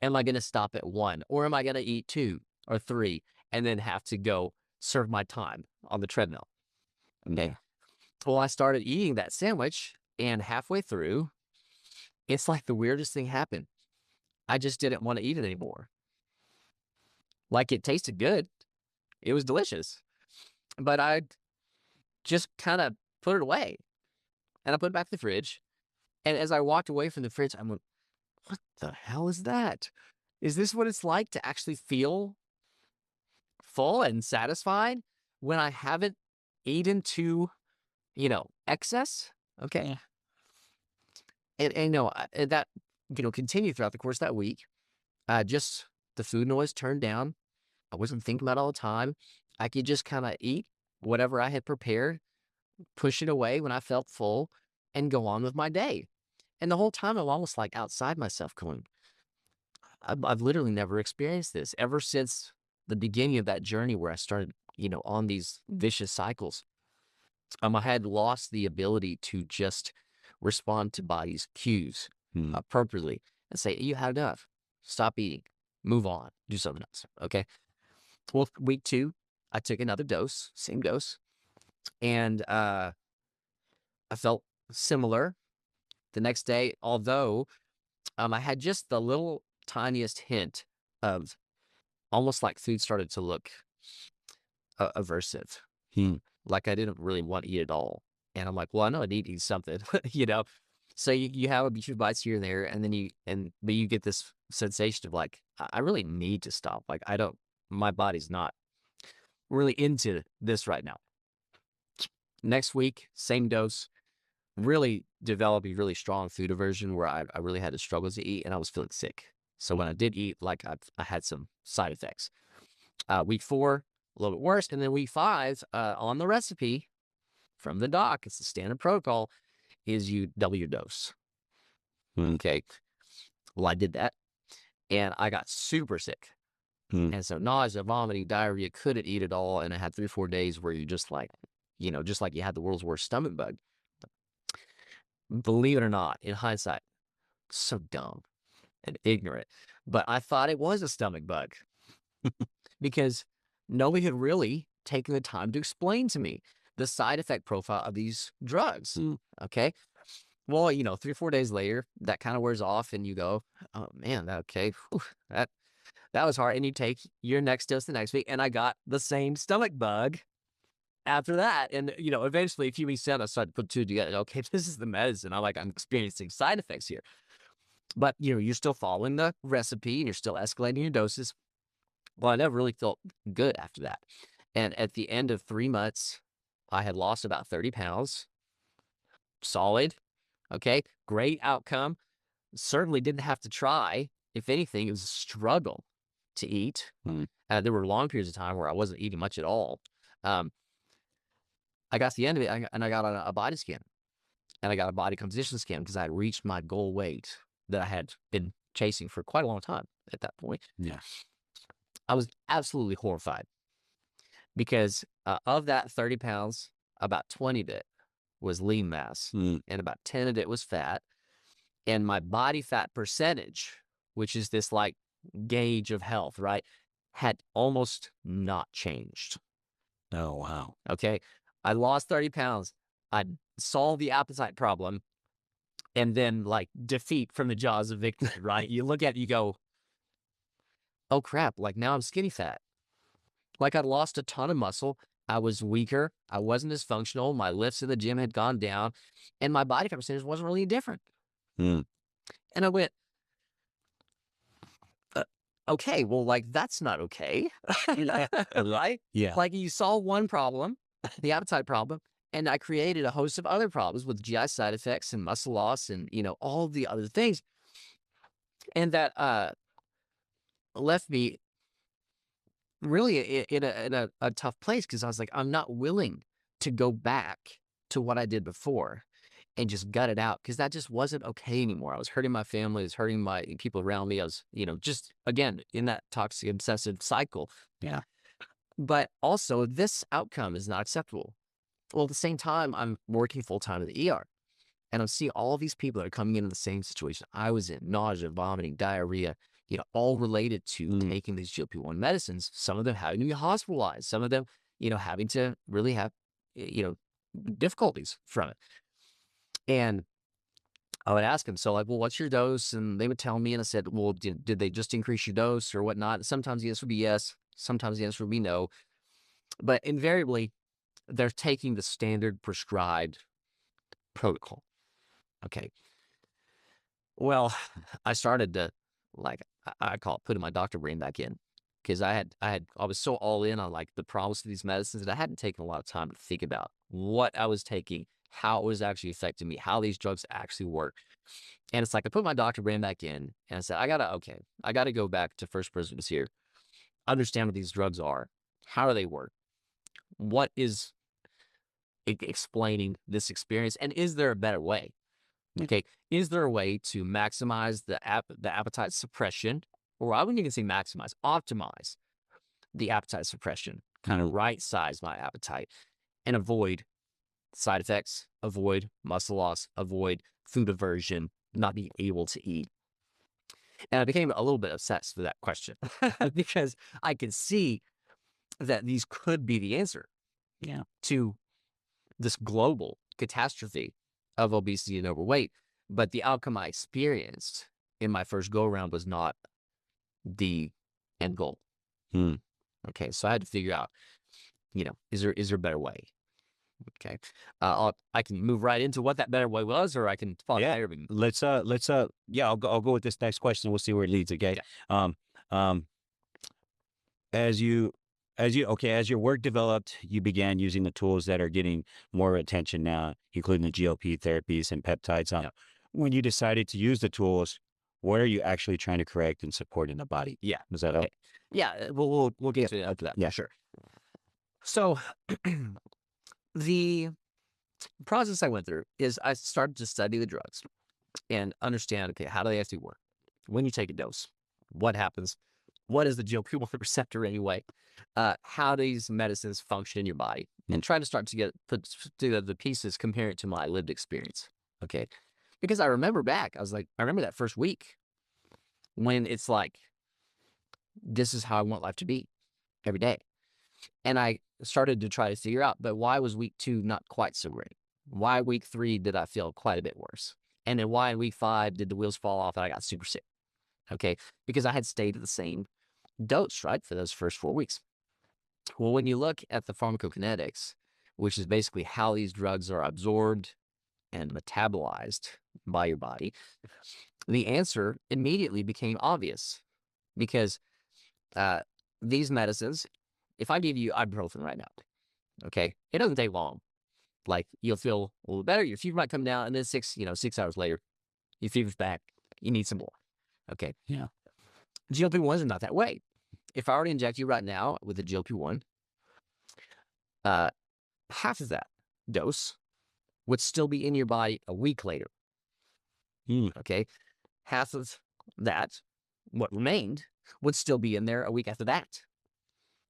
[SPEAKER 1] Am I going to stop at 1? Or am I going to eat 2 or 3 and then have to go serve my time on the treadmill? Okay. Well, I started eating that sandwich, and halfway through, it's like the weirdest thing happened. I just didn't want to eat it anymore. Like, it tasted good. It was delicious. But I just kind of put it away. And I put it back in the fridge. And as I walked away from the fridge, I went, what the hell is that? Is this what it's like to actually feel full and satisfied when I haven't eaten to, excess? Okay. And that, continued throughout the course of that week. Just the food noise turned down. I wasn't thinking about it all the time. I could just kind of eat whatever I had prepared, push it away when I felt full, and go on with my day. And the whole time I'm almost like outside myself going, I've literally never experienced this ever since the beginning of that journey where I started, on these vicious cycles. I had lost the ability to just respond to body's cues appropriately and say, you had enough. Stop eating. Move on. Do something else. Okay. Well, week 2, I took another dose, same dose. And I felt similar the next day, although I had just the little tiniest hint of almost like food started to look aversive. Like I didn't really want to eat it all. And I'm like, well, I know I need to eat something, So you have a few bites here and there, and then but you get this sensation of like, I really need to stop. Like my body's not really into this right now. Next week, same dose, really developed a really strong food aversion where I really had to struggle to eat, and I was feeling sick. So when I did eat, like I had some side effects. Week 4, a little bit worse. And then week 5, on the recipe from the doc, it's the standard protocol, is you double your dose. Okay. Well, I did that, and I got super sick. And so nausea, vomiting, diarrhea, couldn't eat at all. And I had 3 or 4 days where you're just like, just like you had the world's worst stomach bug. Believe it or not, in hindsight, so dumb and ignorant. But I thought it was a stomach bug because nobody had really taken the time to explain to me the side effect profile of these drugs. Okay. Well, 3 or 4 days later, that kind of wears off, and you go, oh man, okay, whew, that was hard. And you take your next dose the next week, and I got the same stomach bug after that. And, eventually a few weeks in, I started to put 2 together. Okay, this is the medicine. I'm experiencing side effects here. But, you're still following the recipe, and you're still escalating your doses. Well, I never really felt good after that. And at the end of 3 months, I had lost about 30 pounds. Solid. Okay, great outcome. Certainly didn't have to try. If anything, it was a struggle to eat. There were long periods of time where I wasn't eating much at all. I got to the end of it, and I got on a body scan, and I got a body composition scan because I had reached my goal weight that I had been chasing for quite a long time at that point.
[SPEAKER 3] Yeah.
[SPEAKER 1] I was absolutely horrified because of that 30 pounds, about 20 of it was lean mass, and about 10 of it was fat. And my body fat percentage, which is this like gauge of health, right, had almost not changed.
[SPEAKER 3] Oh, wow.
[SPEAKER 1] Okay. I lost 30 pounds. I solved the appetite problem, and then like defeat from the jaws of victory, right? You look at it, you go, oh crap, like now I'm skinny fat. Like I'd lost a ton of muscle. I was weaker. I wasn't as functional. My lifts in the gym had gone down, and my body fat percentage wasn't really different. And I went, okay, well, like that's not okay. Right?
[SPEAKER 3] Yeah.
[SPEAKER 1] Like you solved one problem, the appetite problem, and I created a host of other problems with GI side effects and muscle loss and, all the other things. And that left me really in a tough place because I was like, I'm not willing to go back to what I did before and just gut it out because that just wasn't okay anymore. I was hurting my family, I was hurting my people around me. I was, just again in that toxic obsessive cycle.
[SPEAKER 3] Yeah.
[SPEAKER 1] But also, this outcome is not acceptable. Well, at the same time, I'm working full time in the ER. And I'm seeing all these people that are coming into the same situation I was in, nausea, vomiting, diarrhea, all related to taking these GLP-1 medicines. Some of them having to be hospitalized, some of them, having to really have, difficulties from it. And I would ask them, so like, well, what's your dose? And they would tell me, and I said, well, did they just increase your dose or whatnot? And sometimes the answer would be yes. Sometimes the answer would be no. But invariably, they're taking the standard prescribed protocol. Okay. Well, I started to like I call it putting my doctor brain back in because I was so all in on like the promise of these medicines that I hadn't taken a lot of time to think about what I was taking, how it was actually affecting me, how these drugs actually work. And it's like I put my doctor brain back in and I said, I gotta go back to first principles here, understand what these drugs are, how do they work, what is explaining this experience, and is there a better way? Okay, is there a way to maximize the appetite suppression, or I wouldn't even say maximize, optimize the appetite suppression, kind of right size my appetite and avoid side effects, avoid muscle loss, avoid food aversion, not being able to eat. And I became a little bit obsessed with that question because I could see that these could be the answer to this global catastrophe of obesity and overweight. But the outcome I experienced in my first go around was not the end goal. Okay, so I had to figure out, is there a better way? Okay, I can move right into what that better way was, or I can follow everything.
[SPEAKER 3] I'll go with this next question. We'll see where it leads. Okay.
[SPEAKER 1] Yeah.
[SPEAKER 3] As your work developed, you began using the tools that are getting more attention now, including the GLP therapies and peptides.
[SPEAKER 1] Yeah.
[SPEAKER 3] When you decided to use the tools, what are you actually trying to correct and support in the body?
[SPEAKER 1] Yeah.
[SPEAKER 3] Does that help?
[SPEAKER 1] Okay. Yeah, we'll get to that.
[SPEAKER 3] Yeah.
[SPEAKER 1] Sure. So the process I went through is I started to study the drugs and understand, okay, how do they actually work? When you take a dose, what happens? What is the GLP-1 receptor anyway? How these medicines function in your body, and try to start to put together the pieces, compare it to my lived experience. Okay, because I remember that first week when it's like, this is how I want life to be every day. And I started to try to figure out, but why was week 2 not quite so great? Why week 3 did I feel quite a bit worse? And then why in week 5 did the wheels fall off and I got super sick? Okay, because I had stayed at the same dose, right, for those first 4 weeks. Well, when you look at the pharmacokinetics, which is basically how these drugs are absorbed and metabolized by your body, the answer immediately became obvious because these medicines, if I give you ibuprofen right now, okay, it doesn't take long. Like, you'll feel a little better, your fever might come down, and then 6 hours later, your fever's back, you need some more. Okay.
[SPEAKER 3] Yeah.
[SPEAKER 1] GLP-1s are not that way. If I were to inject you right now with a GLP-1, half of that dose would still be in your body a week later. Okay. Half of that, what remained, would still be in there a week after that.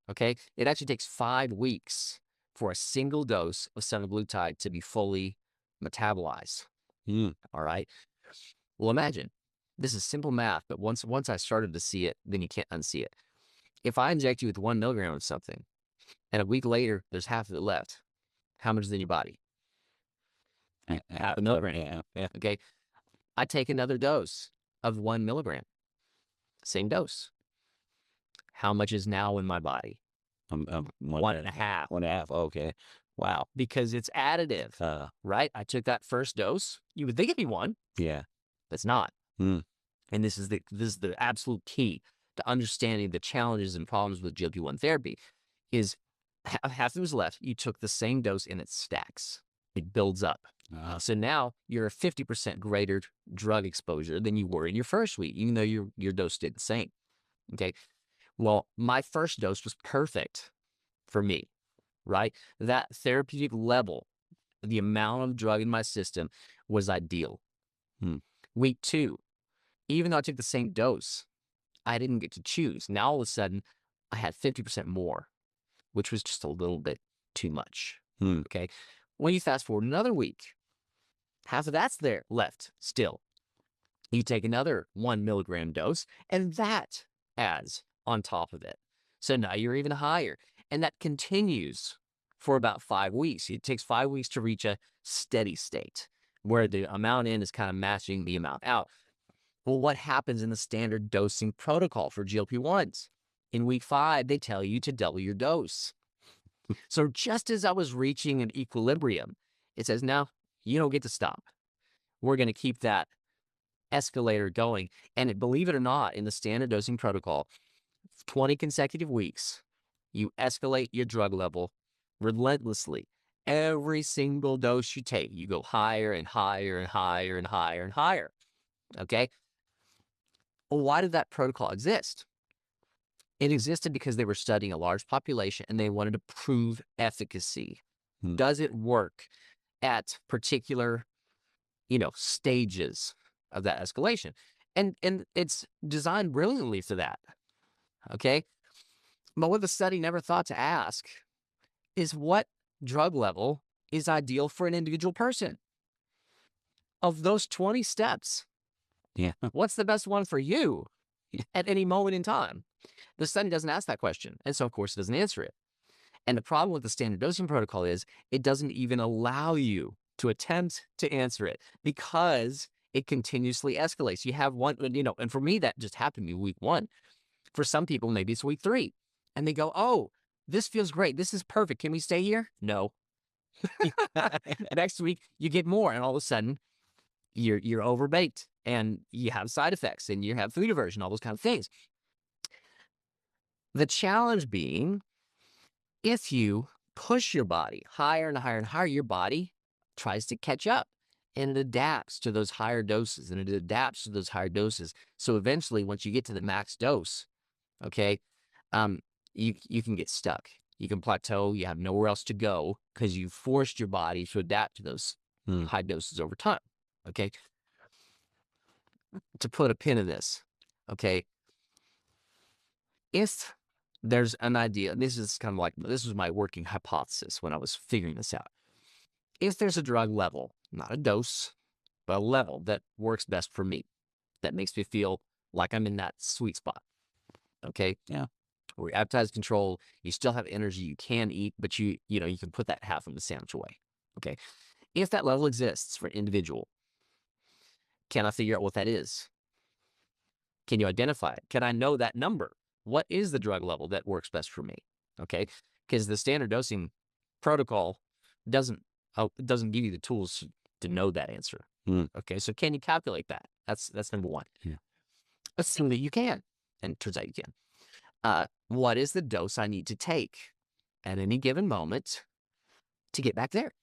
[SPEAKER 1] Okay. It actually takes 5 weeks for a single dose of semaglutide to be fully metabolized. All right. Well, imagine, this is simple math, but once I started to see it, then you can't unsee it. If I inject you with 1 milligram of something, and a week later there's half of it left, how much is in your body? Half a milligram.
[SPEAKER 3] Yeah.
[SPEAKER 1] Okay. I take another dose of 1 milligram, same dose. How much is now in my body? 1.5.
[SPEAKER 3] 1.5. Okay.
[SPEAKER 1] Wow. Because it's additive, right? I took that first dose. You would think it'd be 1.
[SPEAKER 3] Yeah.
[SPEAKER 1] But it's not. And this is the absolute key to understanding the challenges and problems with GLP-1 therapy is half of was left. You took the same dose and it stacks. It builds up. So now you're a 50% greater drug exposure than you were in your first week, even though your dose stayed the same. Okay. Well, my first dose was perfect for me, right? That therapeutic level the amount of drug in my system was ideal.
[SPEAKER 3] Hmm.
[SPEAKER 1] Week 2, even though I took the same dose, I didn't get to choose. Now, all of a sudden, I had 50% more, which was just a little bit too much.
[SPEAKER 3] Hmm.
[SPEAKER 1] Okay. When you fast forward another week, half of that's there left still. You take another 1 milligram dose, and that adds on top of it. So now you're even higher. And that continues for about 5 weeks. It takes 5 weeks to reach a steady state where the amount in is kind of matching the amount out. Well, what happens in the standard dosing protocol for GLP-1s? In week 5, they tell you to double your dose. So just as I was reaching an equilibrium, it says, now you don't get to stop. We're going to keep that escalator going. And believe it or not, in the standard dosing protocol, 20 consecutive weeks, you escalate your drug level relentlessly. Every single dose you take, you go higher and higher and higher and higher and higher. Okay. Well, why did that protocol exist? It existed because they were studying a large population and they wanted to prove efficacy.
[SPEAKER 3] Hmm.
[SPEAKER 1] Does it work at particular, stages of that escalation? And it's designed brilliantly for that. Okay. But what the study never thought to ask is what drug level is ideal for an individual person. Of those 20 steps,
[SPEAKER 3] Yeah.
[SPEAKER 1] what's the best one for you at any moment in time? The study doesn't ask that question. And so, of course, it doesn't answer it. And the problem with the standard dosing protocol is it doesn't even allow you to attempt to answer it because it continuously escalates. You have one, and for me, that just happened to me week 1. For some people, maybe it's week 3. And they go, oh, this feels great. This is perfect. Can we stay here? No. Next week, you get more. And all of a sudden, you're overbaked and you have side effects and you have food aversion, all those kind of things. The challenge being, if you push your body higher and higher and higher, your body tries to catch up and it adapts to those higher doses and it adapts to those higher doses. So eventually, once you get to the max dose, okay, you can get stuck. You can plateau. You have nowhere else to go because you've forced your body to adapt to those high doses over time. Okay. To put a pin in this, okay, if there's an idea, this is kind of like, this was my working hypothesis when I was figuring this out. If there's a drug level, not a dose, but a level that works best for me, that makes me feel like I'm in that sweet spot. Okay.
[SPEAKER 3] Yeah.
[SPEAKER 1] Where your appetite is controlled, you still have energy, you can eat, but you can put that half of the sandwich away. Okay. If that level exists for an individual, can I figure out what that is? Can you identify it? Can I know that number? What is the drug level that works best for me? Okay. Because the standard dosing protocol doesn't give you the tools to know that answer. Okay. So can you calculate that? That's number 1.
[SPEAKER 3] Yeah.
[SPEAKER 1] Assume that you can. And it turns out you can. What is the dose I need to take at any given moment to get back there?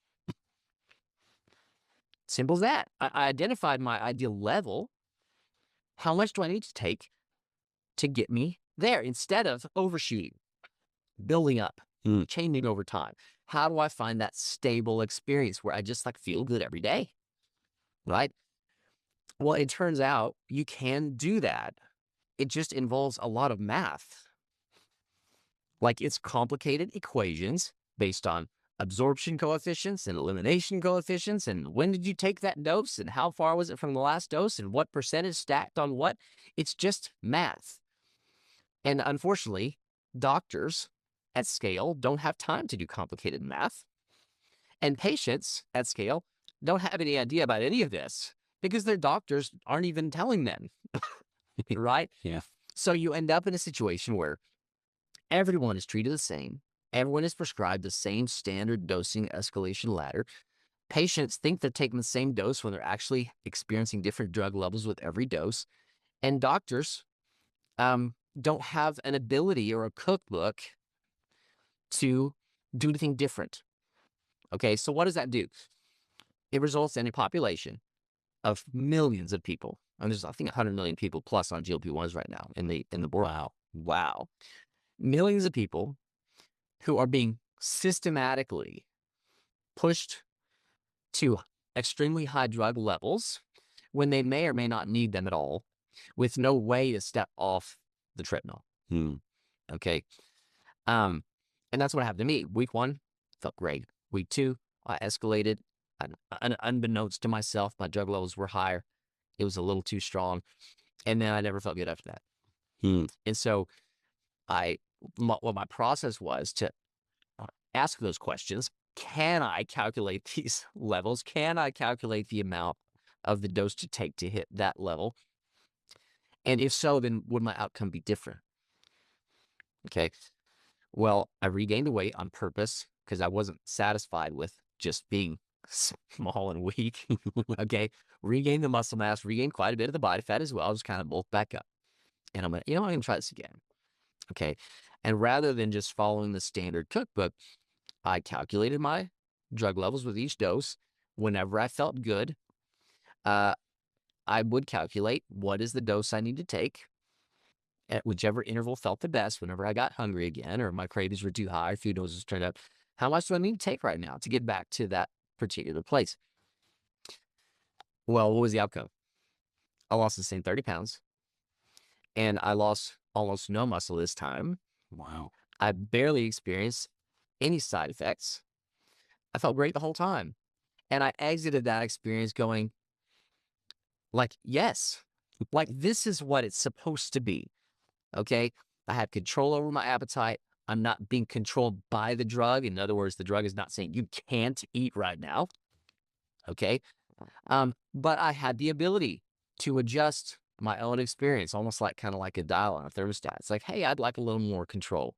[SPEAKER 1] Simple as that. I identified my ideal level. How much do I need to take to get me there instead of overshooting, building up, changing over time? How do I find that stable experience where I just feel good every day? Right? Well, it turns out you can do that. It just involves a lot of math. It's complicated equations based on absorption coefficients and elimination coefficients, and when did you take that dose, and how far was it from the last dose, and what percentage stacked on what. It's just math. And unfortunately, doctors at scale don't have time to do complicated math. And patients at scale don't have any idea about any of this because their doctors aren't even telling them, right?
[SPEAKER 3] Yeah.
[SPEAKER 1] So you end up in a situation where everyone is treated the same. Everyone is prescribed the same standard dosing escalation ladder. Patients think they're taking the same dose when they're actually experiencing different drug levels with every dose. And doctors don't have an ability or a cookbook to do anything different. Okay, so what does that do? It results in a population of millions of people. And there's, I think, 100 million people plus on GLP-1s right now in the world. Wow. Millions of people who are being systematically pushed to extremely high drug levels when they may or may not need them at all, with no way to step off the treadmill. Okay. And that's what happened to me. Week 1, felt great. Week 2, I escalated. Unbeknownst to myself, my drug levels were higher. It was a little too strong. And then I never felt good after that. And so what my process was to ask those questions. Can I calculate these levels? Can I calculate the amount of the dose to take to hit that level? And if so, then would my outcome be different? Okay. Well, I regained the weight on purpose because I wasn't satisfied with just being small and weak. Okay. Regained the muscle mass, regained quite a bit of the body fat as well. Just kind of bulked back up. And I'm like, I'm going to try this again. Okay. And rather than just following the standard cookbook, I calculated my drug levels with each dose. Whenever I felt good, I would calculate what is the dose I need to take at whichever interval felt the best. Whenever I got hungry again, or my cravings were too high, food doses turned up, how much do I need to take right now to get back to that particular place? Well, what was the outcome? I lost the same 30 pounds, and I lost almost no muscle this time.
[SPEAKER 3] Wow.
[SPEAKER 1] I barely experienced any side effects. I felt great the whole time. And I exited that experience going, like, yes, like this is what it's supposed to be. Okay. I have control over my appetite. I'm not being controlled by the drug. In other words, the drug is not saying you can't eat right now. Okay. But I had the ability to adjust my own experience, almost like kind of like a dial on a thermostat. It's like, hey, I'd like a little more control.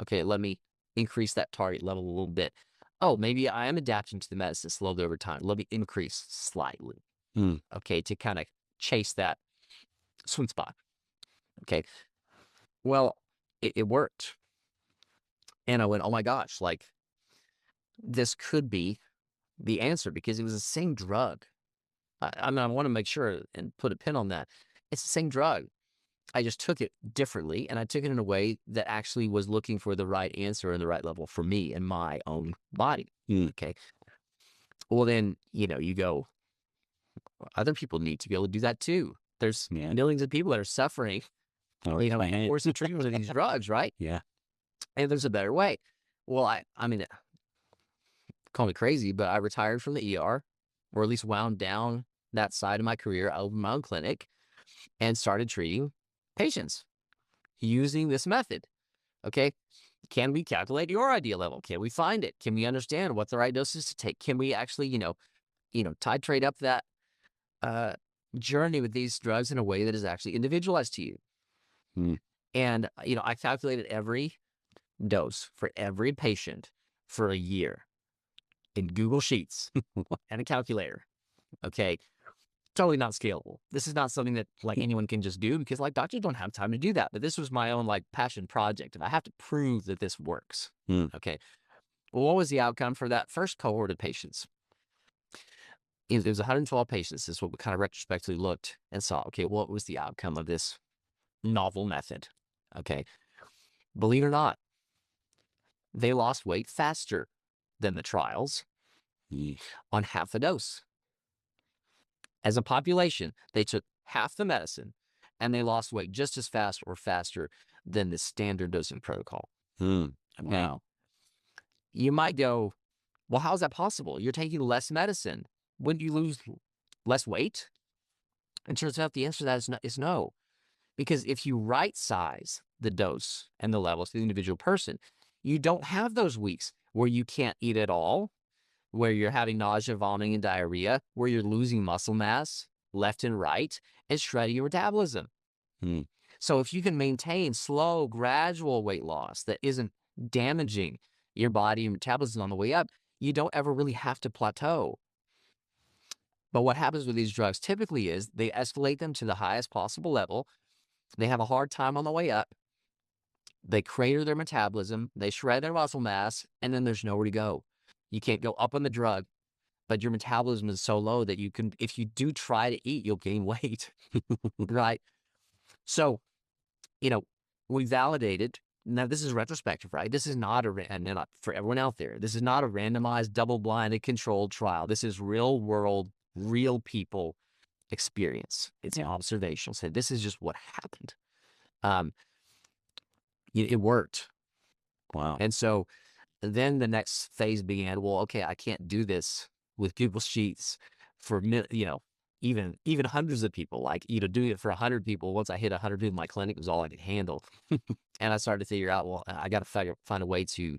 [SPEAKER 1] Okay, let me increase that target level a little bit. Oh, maybe I am adapting to the medicine slowly over time. Let me increase slightly. Okay, to kind of chase that sweet spot. Okay. Well, it worked. And I went, oh my gosh, like this could be the answer because it was the same drug. I mean, I want to make sure and put a pin on that. It's the same drug. I just took it differently, and I took it in a way that actually was looking for the right answer and the right level for me and my own body. Okay. Well, then, you go, other people need to be able to do that too. There's millions of people that are suffering, course of treatment with these drugs, right?
[SPEAKER 3] Yeah.
[SPEAKER 1] And there's a better way. Well, I mean, call me crazy, but I retired from the ER, or at least wound down that side of my career. I opened my own clinic and started treating patients using this method. Okay. Can we calculate your ideal level? Can we find it? Can we understand what the right doses to take? Can we actually, titrate up that journey with these drugs in a way that is actually individualized to you? And, I calculated every dose for every patient for a year in Google Sheets and a calculator. Okay. Totally not scalable. This is not something that like anyone can just do because like doctors don't have time to do that. But this was my own like passion project, and I have to prove that this works. Okay. Well, what was the outcome for that first cohort of patients? It was 112 patients. This is what we kind of retrospectively looked and saw. Okay, what was the outcome of this novel method? Okay. Believe it or not, they lost weight faster than the trials on half the dose. As a population, they took half the medicine and they lost weight just as fast or faster than the standard dosing protocol. Okay.
[SPEAKER 3] Wow.
[SPEAKER 1] You might go, well, how is that possible? You're taking less medicine. Wouldn't you lose less weight? And turns out the answer to that is no. Because if you right size the dose and the levels to the individual person, you don't have those weeks where you can't eat at all, where you're having nausea, vomiting, and diarrhea, where you're losing muscle mass left and right, and shredding your metabolism. So if you can maintain slow, gradual weight loss that isn't damaging your body and metabolism on the way up, you don't ever really have to plateau. But what happens with these drugs typically is they escalate them to the highest possible level. They have a hard time on the way up. They crater their metabolism. They shred their muscle mass, and then there's nowhere to go. You can't go up on the drug, but your metabolism is so low that you can, if you do try to eat, you'll gain weight, right? So, we validated now this is retrospective, right? This is not and not for everyone out there. This is not a randomized, double-blinded, controlled trial. This is real world, real people experience. It's observational. So this is just what happened. Um, it worked.
[SPEAKER 3] Wow.
[SPEAKER 1] And so then the next phase began. Well, okay, I can't do this with Google Sheets for even hundreds of people. Like doing it for 100 people. Once I hit 100 people in my clinic was all I could handle, and I started to figure out, well, I got to find a way to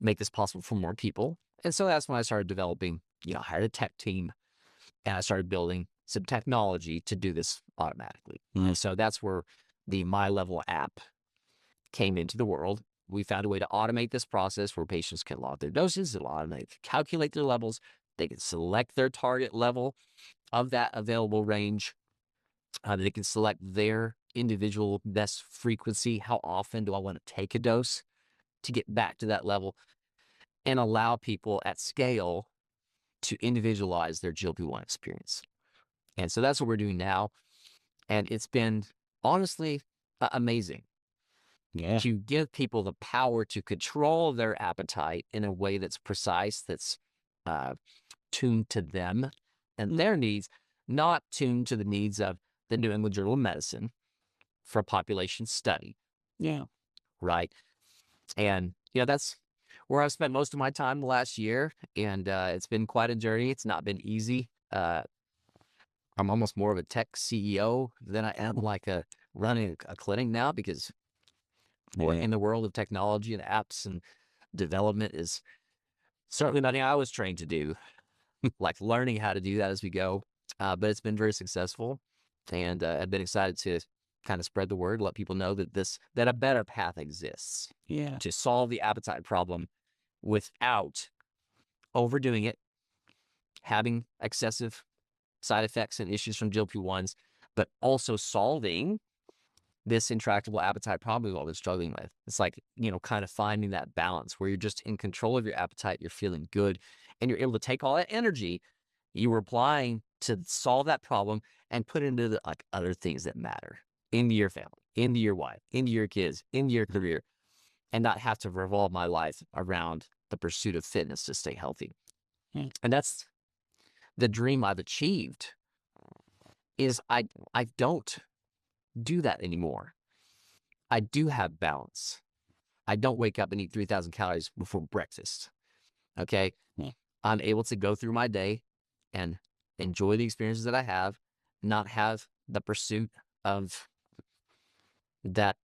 [SPEAKER 1] make this possible for more people. And so that's when I started developing. I hired a tech team, and I started building some technology to do this automatically. And so that's where the My Level app came into the world. We found a way to automate this process where patients can log their doses, they'll automatically calculate their levels, they can select their target level of that available range, they can select their individual best frequency. How often do I want to take a dose to get back to that level, and allow people at scale to individualize their GLP-1 experience. And so that's what we're doing now. And it's been honestly amazing to give people the power to control their appetite in a way that's precise, that's tuned to them and their needs, not tuned to the needs of the New England Journal of Medicine for a population study.
[SPEAKER 3] Yeah.
[SPEAKER 1] Right. And, that's where I've spent most of my time the last year. And it's been quite a journey. It's not been easy. I'm almost more of a tech CEO than I am like running a clinic now, because in the world of technology and apps and development is certainly nothing I was trained to do, like learning how to do that as we go. But it's been very successful, and I've been excited to kind of spread the word, let people know that a better path exists to solve the appetite problem without overdoing it, having excessive side effects and issues from GLP-1s, but also solving this intractable appetite problem we've all been struggling with. It's like, kind of finding that balance where you're just in control of your appetite, you're feeling good, and you're able to take all that energy you were applying to solve that problem and put it into the other things that matter, into your family, into your wife, into your kids, into your career, and not have to revolve my life around the pursuit of fitness to stay healthy. And that's the dream I've achieved, is I don't do that anymore. I do have balance. I don't wake up and eat 3,000 calories before breakfast. Okay. I'm able to go through my day and enjoy the experiences that I have, not have the pursuit of that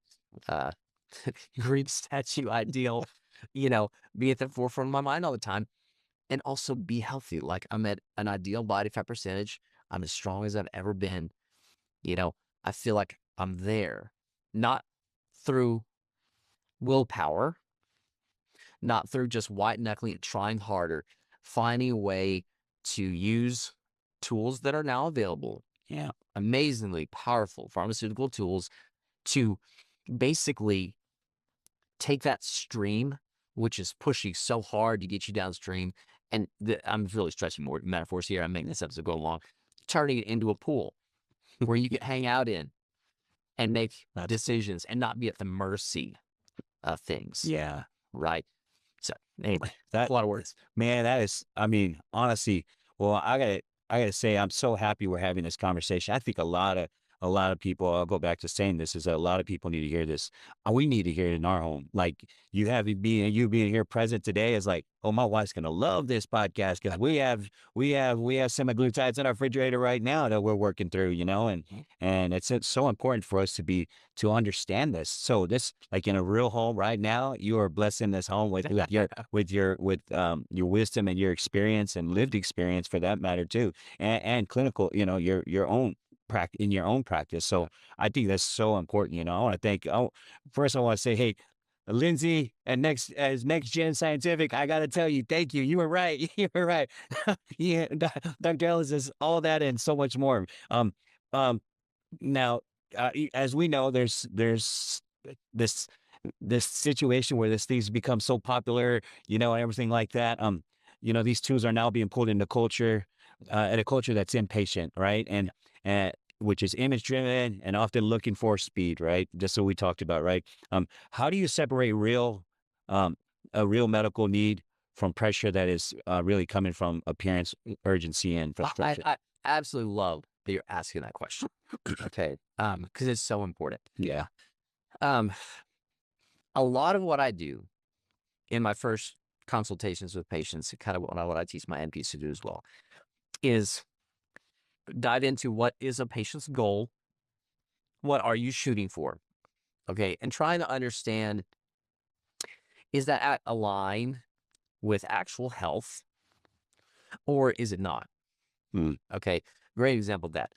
[SPEAKER 1] green statue ideal, be at the forefront of my mind all the time, and also be healthy. Like, I'm at an ideal body fat percentage. I'm as strong as I've ever been. I feel like I'm there, not through willpower, not through just white knuckling and trying harder, finding a way to use tools that are now available. Amazingly powerful pharmaceutical tools to basically take that stream, which is pushing so hard to get you downstream. And I'm really stretching more metaphors here. I'm making this episode go along, turning it into a pool where you can hang out in and make decisions and not be at the mercy of things. Right. So anyway, that's a lot of words.
[SPEAKER 3] Man, that is, honestly, well, I gotta say, I'm so happy we're having this conversation. I think a lot of people, I'll go back to saying this, is that a lot of people need to hear this. We need to hear it in our home. Like, you being here present today is like, oh, my wife's gonna love this podcast, because we have semaglutides in our refrigerator right now that we're working through, and it's so important for us to understand this. So this, like, in a real home right now, you are blessing this home with your wisdom and your experience, and lived experience for that matter too, and clinical, your own in your own practice. So I think that's so important. I want to thank. First I want to say, hey, Lindsay, and as Next Gen Scientific, I got to tell you, thank you. You were right. You were right. Dr. Ellis is all that and so much more. Now, as we know, there's this situation where this thing's become so popular, and everything like that. These tools are now being pulled into culture, at a culture that's impatient, right? And which is image driven and often looking for speed, right? Just so we talked about, right? How do you separate um, a real medical need from pressure that is really coming from appearance, urgency, and frustration?
[SPEAKER 1] I absolutely love that you're asking that question. Okay. Because it's so important.
[SPEAKER 3] Yeah.
[SPEAKER 1] Um, a lot of what I do in my first consultations with patients, kind of what I teach my NPs to do as well, is dive into what is a patient's goal, what are you shooting for, okay, and trying to understand, is that at a line with actual health or is it not?
[SPEAKER 3] Hmm.
[SPEAKER 1] Okay, great example of that.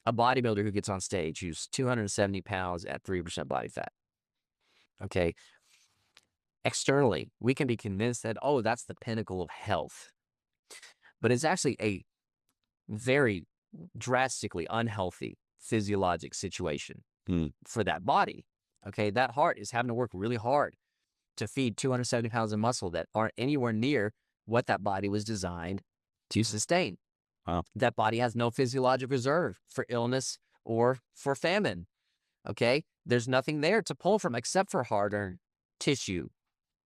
[SPEAKER 1] A bodybuilder who gets on stage who's 270 pounds at 3% body fat. Okay, externally, we can be convinced that, oh, that's the pinnacle of health, but it's actually a very drastically unhealthy physiologic situation
[SPEAKER 3] Hmm.
[SPEAKER 1] for that body. Okay, that heart is having to work really hard to feed 270 pounds of muscle that aren't anywhere near what that body was designed to sustain.
[SPEAKER 3] Wow.
[SPEAKER 1] That body has no physiologic reserve for illness or for famine. Okay, there's nothing there to pull from except for hard-earned tissue,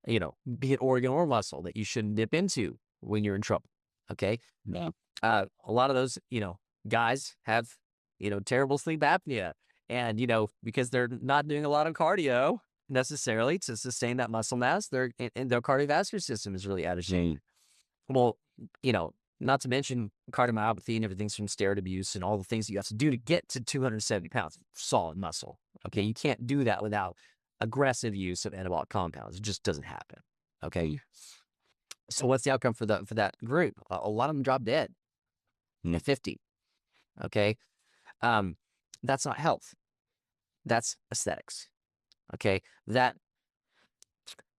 [SPEAKER 1] be it organ or muscle that you shouldn't dip into when you're in trouble. Okay,
[SPEAKER 3] Yeah.
[SPEAKER 1] a lot of those, guys have, terrible sleep apnea. And, because they're not doing a lot of cardio necessarily to sustain that muscle mass, and their cardiovascular system is really out of shape. Well, you know, not to mention cardiomyopathy and everything's from steroid abuse and all the things that you have to do to get to 270 pounds of solid muscle. Okay. You can't do that without aggressive use of anabolic compounds. It just doesn't happen. Okay. So what's the outcome for that group? A lot of them drop dead at 50. Okay. That's not health. That's aesthetics. Okay. That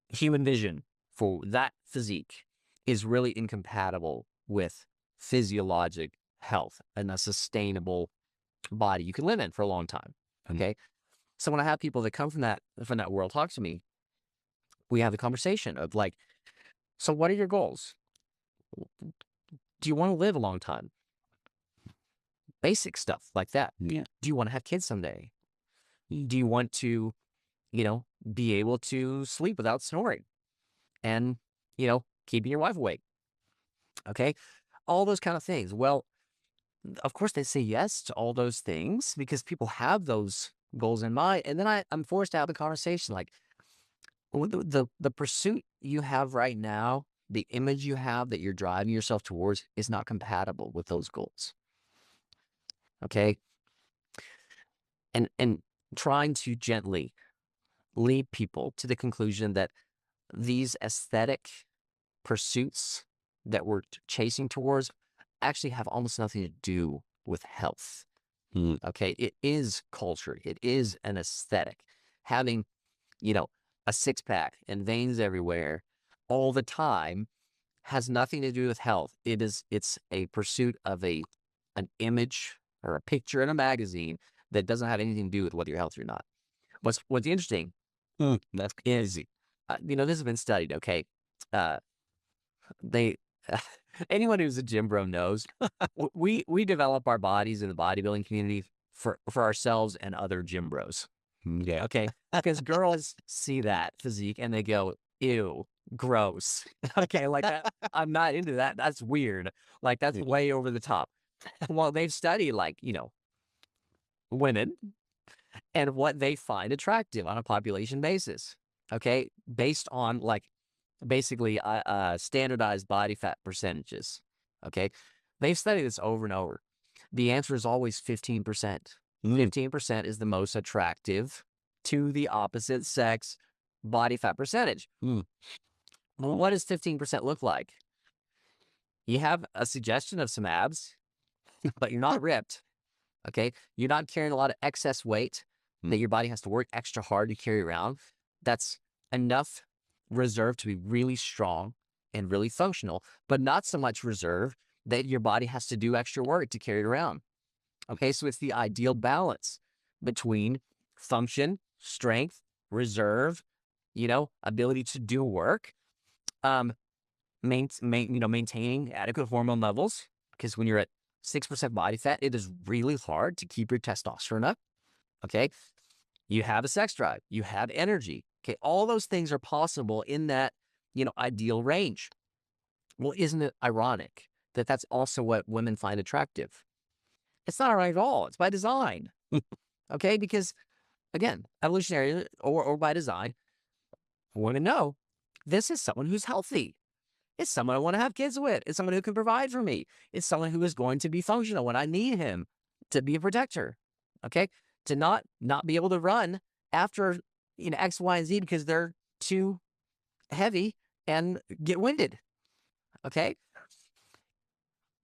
[SPEAKER 1] human vision for that physique is really incompatible with physiologic health and a sustainable body you can live in for a long time. Okay. So when I have people that come from that world talk to me, we have the conversation of like, so what are your goals? Do you want to live a long time? Basic stuff like that.
[SPEAKER 3] Yeah.
[SPEAKER 1] Do you want to have kids someday? Do you want to, be able to sleep without snoring and, keeping your wife awake? Okay. All those kind of things. Well, of course they say yes to all those things because people have those goals in mind. And then I'm forced to have the conversation like, the pursuit you have right now, the image you have that you're driving yourself towards is not compatible with those goals. Okay. And trying to gently lead people to the conclusion that these aesthetic pursuits that we're chasing towards actually have almost nothing to do with health. Okay. It is culture. It is an aesthetic. Having, a six pack and veins everywhere all the time has nothing to do with health. It's a pursuit of an image or a picture in a magazine that doesn't have anything to do with whether you're healthy or not. What's interesting
[SPEAKER 3] That's
[SPEAKER 1] is, this has been studied. Okay. They, anyone who's a gym bro knows we develop our bodies in the bodybuilding community for ourselves and other gym bros.
[SPEAKER 3] yeah.
[SPEAKER 1] Okay. Because girls see that physique and they go, ew, gross. Okay. Like that, I'm not into that. That's weird. Like that's way over the top. Well, they've studied like, women and what they find attractive on a population basis. Okay. Based on like basically standardized body fat percentages. Okay. They've studied this over and over. The answer is always 15%. 15% is the most attractive to the opposite sex body fat percentage. Well, what does 15% look like? You have a suggestion of some abs, but you're not ripped. Okay. You're not carrying a lot of excess weight that your body has to work extra hard to carry around. That's enough reserve to be really strong and really functional, but not so much reserve that your body has to do extra work to carry it around. Okay. So it's the ideal balance between function, strength, reserve, ability to do work, maintaining adequate hormone levels. Because when you're at 6% body fat, it is really hard to keep your testosterone up. Okay. You have a sex drive, you have energy. Okay. All those things are possible in that, ideal range. Well, isn't it ironic that that's also what women find attractive? It's not ironic at all. It's by design. Okay. Because again, evolutionary or by design, women know this is someone who's healthy. It's someone I want to have kids with. It's someone who can provide for me. It's someone who is going to be functional when I need him to be a protector. Okay. To not be able to run after, X, Y, and Z because they're too heavy and get winded. Okay.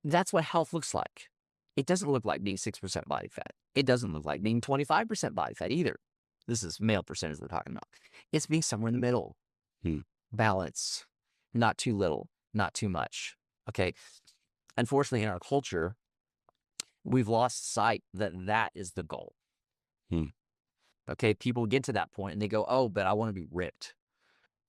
[SPEAKER 1] That's what health looks like. It doesn't look like being 6% body fat. It doesn't look like being 25% body fat either. This is male percentage we're talking about. It's being somewhere in the middle. Balance. Not too little, not too much. Okay. Unfortunately, in our culture, we've lost sight that that is the goal. Okay. People get to that point and they go, oh, but I want to be ripped.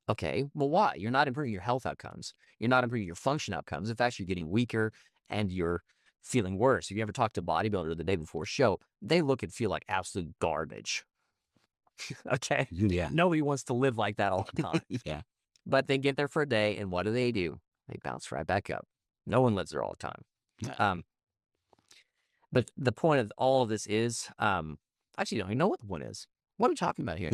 [SPEAKER 1] Okay. Well, why? You're not improving your health outcomes. You're not improving your function outcomes. In fact, you're getting weaker and you're feeling worse. If you ever talk to a bodybuilder the day before a show, they look and feel like absolute garbage. Okay.
[SPEAKER 3] Yeah.
[SPEAKER 1] Nobody wants to live like that all the time.
[SPEAKER 3] Yeah.
[SPEAKER 1] But they get there for a day, and what do? They bounce right back up. No one lives there all the time. But the point of all of this is, actually, don't even know what the point is. What are we talking about here?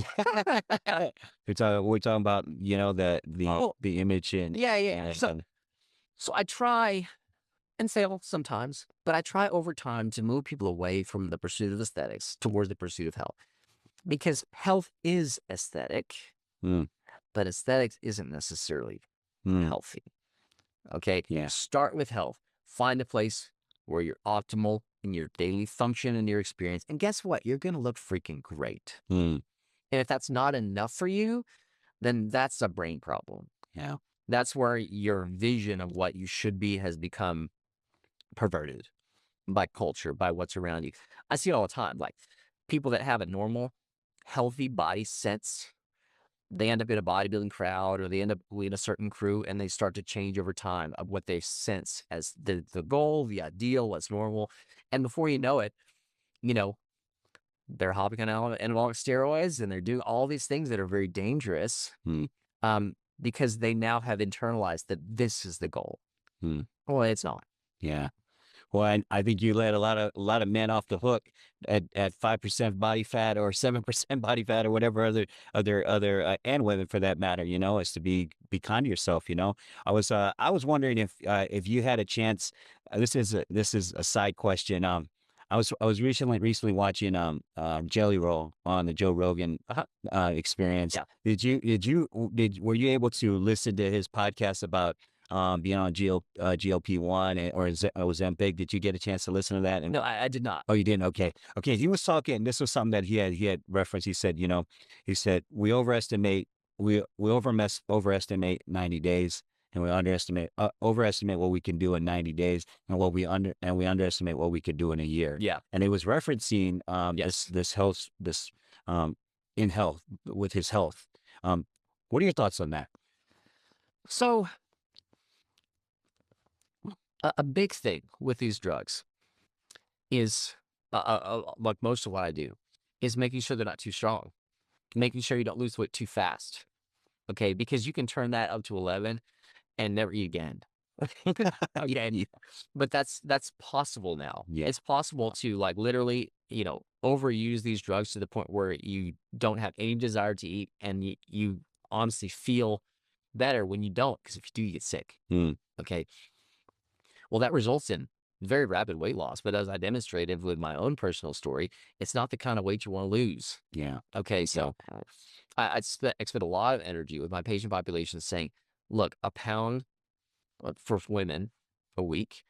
[SPEAKER 3] We're talking about,
[SPEAKER 1] Oh,
[SPEAKER 3] the image and
[SPEAKER 1] yeah. So I try and fail sometimes, but I try over time to move people away from the pursuit of aesthetics towards the pursuit of health. Because health is aesthetic, but aesthetics isn't necessarily healthy. Okay.
[SPEAKER 3] Yeah.
[SPEAKER 1] Start with health. Find a place where you're optimal in your daily function and your experience. And guess what? You're going to look freaking great. And if that's not enough for you, then that's a brain problem.
[SPEAKER 3] Yeah.
[SPEAKER 1] That's where your vision of what you should be has become perverted by culture, by what's around you. I see it all the time. Like people that have a normal, healthy body sense, they end up in a bodybuilding crowd or they end up leading a certain crew and they start to change over time of what they sense as the goal, the ideal, what's normal. And before you know it, they're hopping on anabolic steroids and they're doing all these things that are very dangerous because they now have internalized that this is the goal. Well, it's not.
[SPEAKER 3] Yeah. Well, I think you let a lot of men off the hook at 5% body fat or 7% body fat or whatever other and women for that matter. Is to be kind to yourself. I was wondering if you had a chance. This is a side question. I was recently watching Jelly Roll on the Joe Rogan experience.
[SPEAKER 1] Yeah.
[SPEAKER 3] Were you able to listen to his podcast about being on GLP-1 or Ozempic? Did you get a chance to listen to that?
[SPEAKER 1] No, I did not.
[SPEAKER 3] Oh, you didn't? Okay. He was talking. This was something that he had referenced. He said, we overestimate 90 days, and we overestimate what we can do in 90 days, and we underestimate what we could do in a year.
[SPEAKER 1] Yeah.
[SPEAKER 3] And it was referencing this health in health with his health. What are your thoughts on that?
[SPEAKER 1] So a big thing with these drugs is, like most of what I do, is making sure they're not too strong, making sure you don't lose weight too fast. Okay, because you can turn that up to 11 and never eat again. But that's possible now.
[SPEAKER 3] Yeah.
[SPEAKER 1] It's possible to like literally, overuse these drugs to the point where you don't have any desire to eat, and you honestly feel better when you don't, because if you do, you get sick. Okay. Well, that results in very rapid weight loss. But as I demonstrated with my own personal story, it's not the kind of weight you want to lose.
[SPEAKER 3] Yeah.
[SPEAKER 1] Okay. So I spent a lot of energy with my patient population saying, look, a pound for women a week,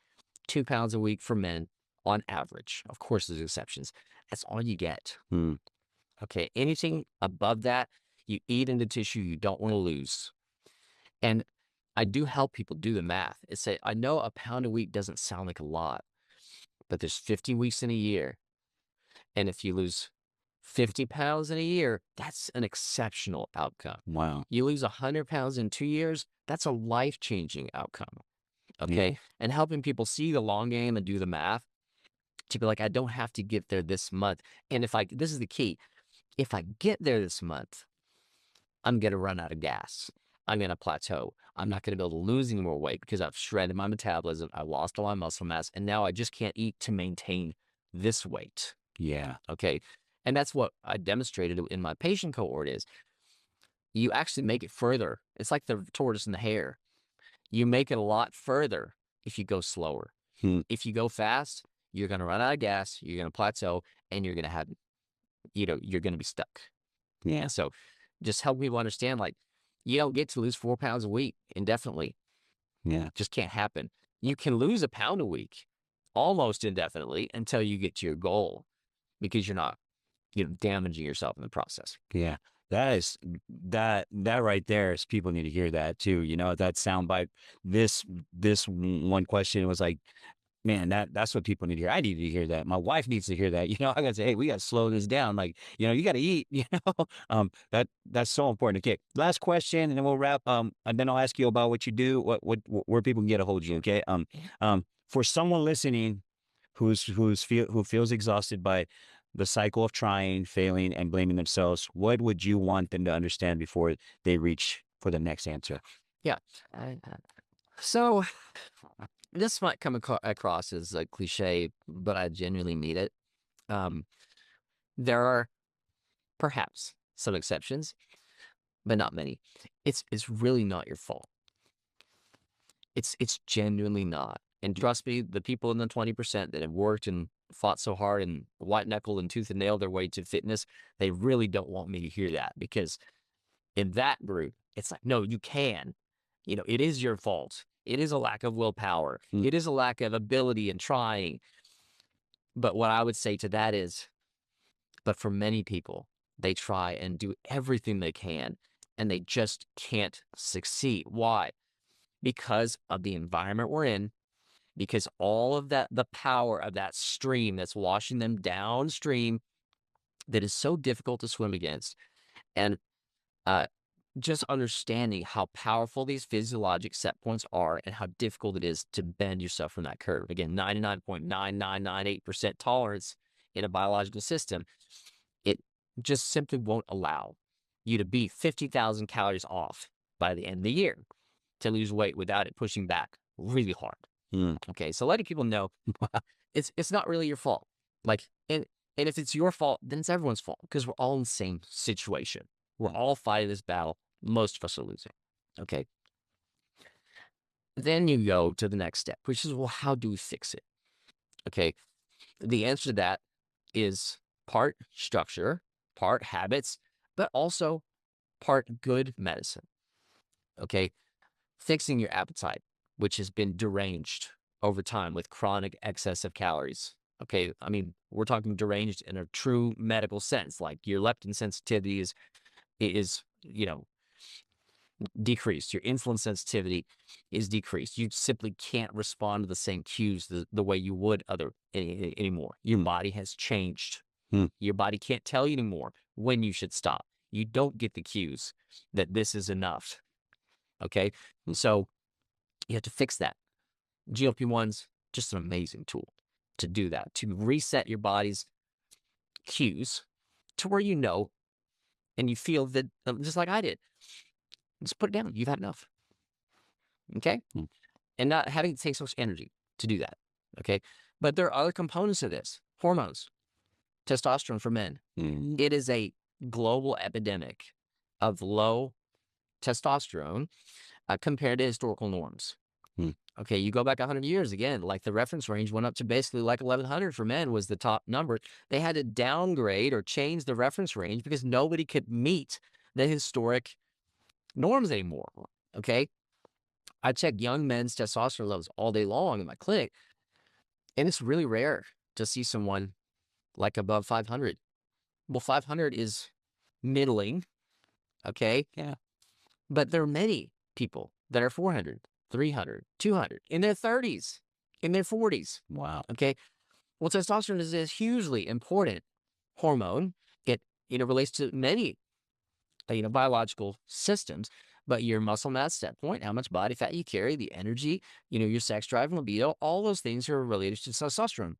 [SPEAKER 1] 2 pounds a week for men on average. Of course, there's exceptions. That's all you get. Okay. Anything above that, you eat into tissue you don't want to lose. And I do help people do the math. It's say, I know a pound a week doesn't sound like a lot, but there's 50 weeks in a year. And if you lose 50 pounds in a year, that's an exceptional outcome.
[SPEAKER 3] Wow.
[SPEAKER 1] You lose 100 pounds in 2 years, that's a life-changing outcome. Okay. And helping people see the long game and do the math to be like, I don't have to get there this month. And this is the key, if I get there this month, I'm going to run out of gas. I'm going to plateau. I'm not going to be able to lose any more weight because I've shredded my metabolism. I lost a lot of muscle mass. And now I just can't eat to maintain this weight.
[SPEAKER 3] Yeah.
[SPEAKER 1] Okay. And that's what I demonstrated in my patient cohort is you actually make it further. It's like the tortoise and the hare. You make it a lot further if you go slower. If you go fast, you're going to run out of gas, you're going to plateau, and you're going to have, you're going to be stuck.
[SPEAKER 3] Yeah.
[SPEAKER 1] So just help people understand, like, you don't get to lose 4 pounds a week indefinitely.
[SPEAKER 3] Yeah.
[SPEAKER 1] Just can't happen. You can lose a pound a week almost indefinitely until you get to your goal because you're not, damaging yourself in the process.
[SPEAKER 3] Yeah. That right there is people need to hear that too. That soundbite. This one question was like, man, that's what people need to hear. I need to hear that. My wife needs to hear that. I gotta say, hey, we gotta slow this down. Like, you gotta eat. That's so important. Okay, last question, and then we'll wrap. And then I'll ask you about what you do, where people can get a hold of you. Okay. For someone listening, who feels exhausted by the cycle of trying, failing, and blaming themselves, what would you want them to understand before they reach for the next answer?
[SPEAKER 1] Yeah. So this might come across as a cliche, but I genuinely mean it. There are perhaps some exceptions, but not many. It's really not your fault. It's genuinely not. And trust me, the people in the 20% that have worked and fought so hard and white knuckled and tooth and nail their way to fitness, they really don't want me to hear that, because in that group, it's like, no, you can. It is your fault. It is a lack of willpower. It is a lack of ability in trying. But what I would say to that is, but for many people, they try and do everything they can, and they just can't succeed. Why? Because of the environment we're in, because all of that, the power of that stream that's washing them downstream, that is so difficult to swim against. And just understanding how powerful these physiologic set points are and how difficult it is to bend yourself from that curve. Again, 99.9998% tolerance in a biological system, it just simply won't allow you to be 50,000 calories off by the end of the year to lose weight without it pushing back really hard. Okay, so letting people know it's not really your fault. Like, and if it's your fault, then it's everyone's fault, because we're all in the same situation. We're all fighting this battle. Most of us are losing. Okay. Then you go to the next step, which is, well, how do we fix it? Okay. The answer to that is part structure, part habits, but also part good medicine. Okay. Fixing your appetite, which has been deranged over time with chronic excess of calories. Okay. I mean, we're talking deranged in a true medical sense, like your leptin sensitivity is decreased. Your insulin sensitivity is decreased. You simply can't respond to the same cues the way you would anymore. Your body has changed. Your body can't tell you anymore when you should stop. You don't get the cues that this is enough. Okay. So you have to fix that. GLP-1's just an amazing tool to do that, to reset your body's cues to where and you feel that, just like I did, just put it down. You've had enough. Okay. And not having to take so much energy to do that. Okay. But there are other components to this. Hormones, testosterone for men. It is a global epidemic of low testosterone compared to historical norms. Okay, you go back 100 years, again, like the reference range went up to basically like 1100 for men was the top number. They had to downgrade or change the reference range because nobody could meet the historic norms anymore. Okay, I check young men's testosterone levels all day long in my clinic, and it's really rare to see someone like above 500. Well, 500 is middling. Okay,
[SPEAKER 3] Yeah.
[SPEAKER 1] but there are many people that are 400, 300, 200 in their 30s, in their 40s.
[SPEAKER 3] Wow.
[SPEAKER 1] Okay. Well, testosterone is a hugely important hormone. It relates to many biological systems, but your muscle mass set point, how much body fat you carry, the energy, your sex drive and libido, all those things are related to testosterone.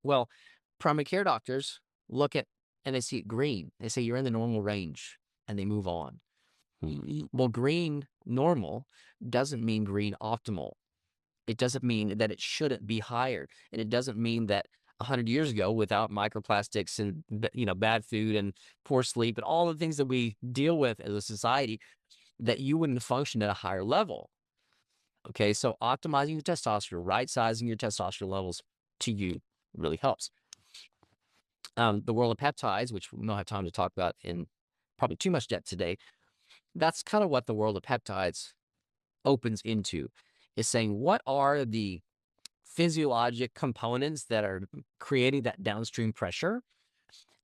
[SPEAKER 1] Well, primary care doctors look at and they see it green. They say you're in the normal range and they move on. Well, green normal doesn't mean green optimal. It doesn't mean that it shouldn't be higher. And it doesn't mean that 100 years ago, without microplastics and bad food and poor sleep and all the things that we deal with as a society, that you wouldn't function at a higher level. Okay, so optimizing your testosterone, right sizing your testosterone levels to you really helps. The world of peptides, which we don't have time to talk about in probably too much depth today, that's kind of what the world of peptides opens into, is saying what are the physiologic components that are creating that downstream pressure,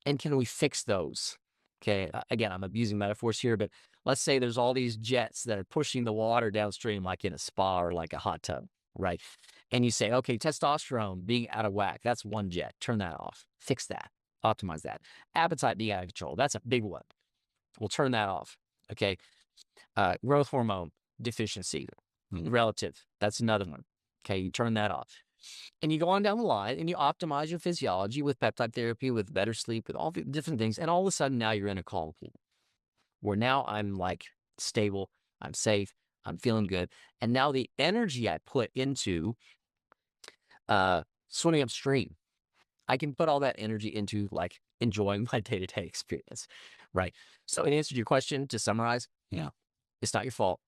[SPEAKER 1] and can we fix those? Okay, again, I'm abusing metaphors here, but let's say there's all these jets that are pushing the water downstream, like in a spa or like a hot tub, right? And you say, okay, testosterone being out of whack, that's one jet. Turn that off. Fix that. Optimize that. Appetite being out of control, that's a big one. We'll turn that off. Okay. Growth hormone deficiency, relative, that's another one. Okay, you turn that off. And you go on down the line and you optimize your physiology with peptide therapy, with better sleep, with all the different things. And all of a sudden now you're in a calm pool where now I'm like stable, I'm safe, I'm feeling good. And now the energy I put into swimming upstream, I can put all that energy into like enjoying my day-to-day experience, right? So in answer to your question, to summarize, it's not your fault.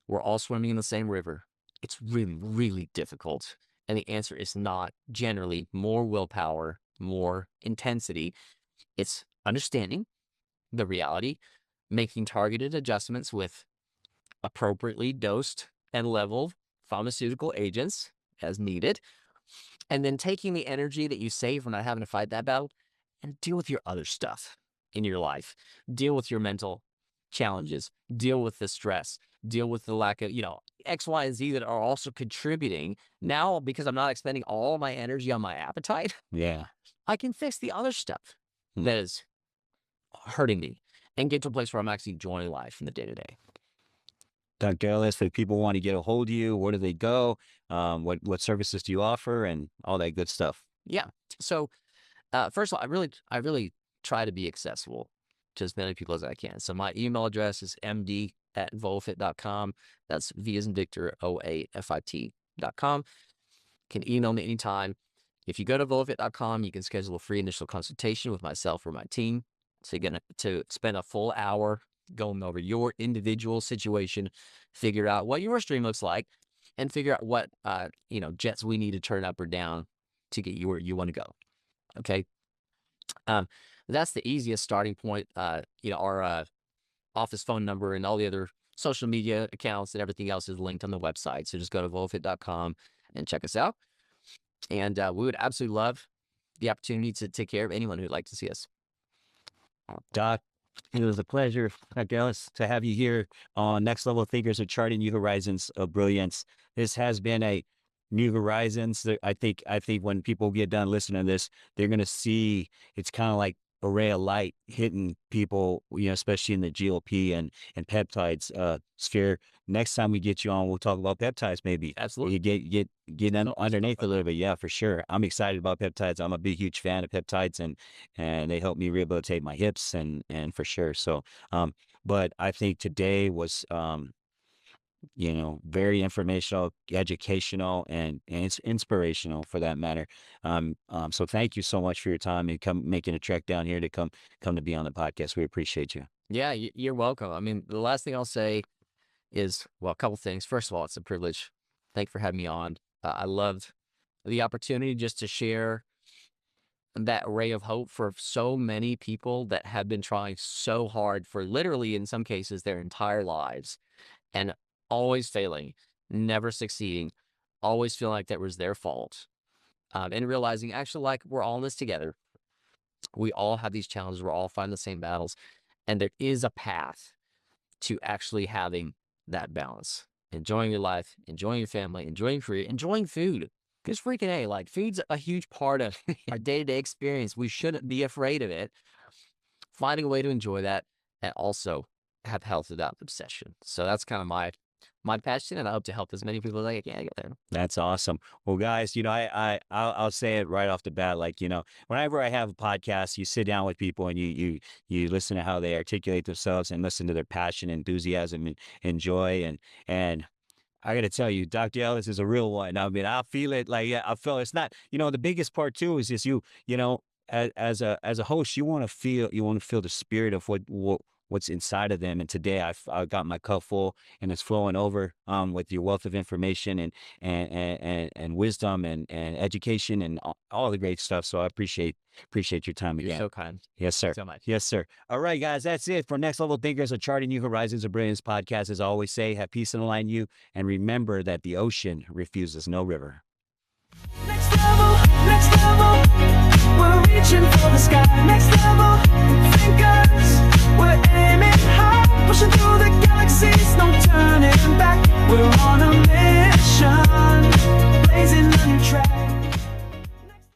[SPEAKER 1] We're all swimming in the same river. It's really, really difficult. And the answer is not generally more willpower, more intensity. It's understanding the reality, making targeted adjustments with appropriately dosed and leveled pharmaceutical agents as needed, and then taking the energy that you save from not having to fight that battle and deal with your other stuff in your life. Deal with your mental challenges, deal with the stress, deal with the lack of, X, Y, and Z that are also contributing. Now, because I'm not expending all my energy on my appetite, I can fix the other stuff that is hurting me and get to a place where I'm actually enjoying life in the day to day.
[SPEAKER 3] Dr. Ellis, if people want to get a hold of you, where do they go? What services do you offer, and all that good stuff?
[SPEAKER 1] Yeah. So, first of all, I really try to be accessible to as many people as I can. So my email address is md@volfit.com. That's V as in Victor, OAFIT.com. Can email me anytime. If you go to volfit.com, you can schedule a free initial consultation with myself or my team. So you're going to spend a full hour going over your individual situation, figure out what your stream looks like, and figure out what jets we need to turn up or down to get you where you want to go. Okay. That's the easiest starting point. Our office phone number and all the other social media accounts and everything else is linked on the website. So just go to volfit.com and check us out. And we would absolutely love the opportunity to take care of anyone who'd like to see us.
[SPEAKER 3] Doc, it was a pleasure, Dr. Ellis, to have you here on Next Level Thinkers of Charting New Horizons of Brilliance. This has been a New Horizons. I think when people get done listening to this, they're going to see it's kind of like a ray of light hitting people, especially in the GLP and peptides sphere. Next time we get you on, we'll talk about peptides, maybe.
[SPEAKER 1] Absolutely.
[SPEAKER 3] You get underneath a little bit. Yeah, for sure. I'm excited about peptides. I'm a big, huge fan of peptides, and they help me rehabilitate my hips and for sure. So, but I think today was, very informational, educational, and it's inspirational for that matter. So thank you so much for your time and making a trek down here to come to be on the podcast. We appreciate you.
[SPEAKER 1] Yeah, you're welcome. I mean, the last thing I'll say is, well, a couple things. First of all, it's a privilege. Thank you for having me on. I loved the opportunity just to share that ray of hope for so many people that have been trying so hard for literally, in some cases, their entire lives, and always failing, never succeeding, always feeling like that was their fault. And realizing actually, like, we're all in this together. We all have these challenges. We're all fighting the same battles. And there is a path to actually having that balance, enjoying your life, enjoying your family, enjoying your career, enjoying food. Because freaking A, like, food's a huge part of our day-to-day experience. We shouldn't be afraid of it. Finding a way to enjoy that, and also have health without obsession. So that's kind of my passion, and I hope to help as many people as I can get there.
[SPEAKER 3] That's awesome. Well, guys, I'll say it right off the bat. Like, whenever I have a podcast, you sit down with people and you listen to how they articulate themselves and listen to their passion, enthusiasm, and joy. And I got to tell you, Dr. Ellis is a real one. I mean, I feel it. Like, yeah, I feel it's not. The biggest part too is just as a host, you want to feel the spirit of what's inside of them. And today I got my cup full and it's flowing over with your wealth of information and wisdom and education and all the great stuff. So I appreciate your time
[SPEAKER 1] You're
[SPEAKER 3] again.
[SPEAKER 1] so kind.
[SPEAKER 3] Yes, sir.
[SPEAKER 1] Thanks so much.
[SPEAKER 3] Yes, sir. All right, guys, that's it for Next Level Thinkers, a Charting New Horizons of Brilliance podcast. As I always say, have peace and align you, and remember that the ocean refuses no river.
[SPEAKER 2] Next level.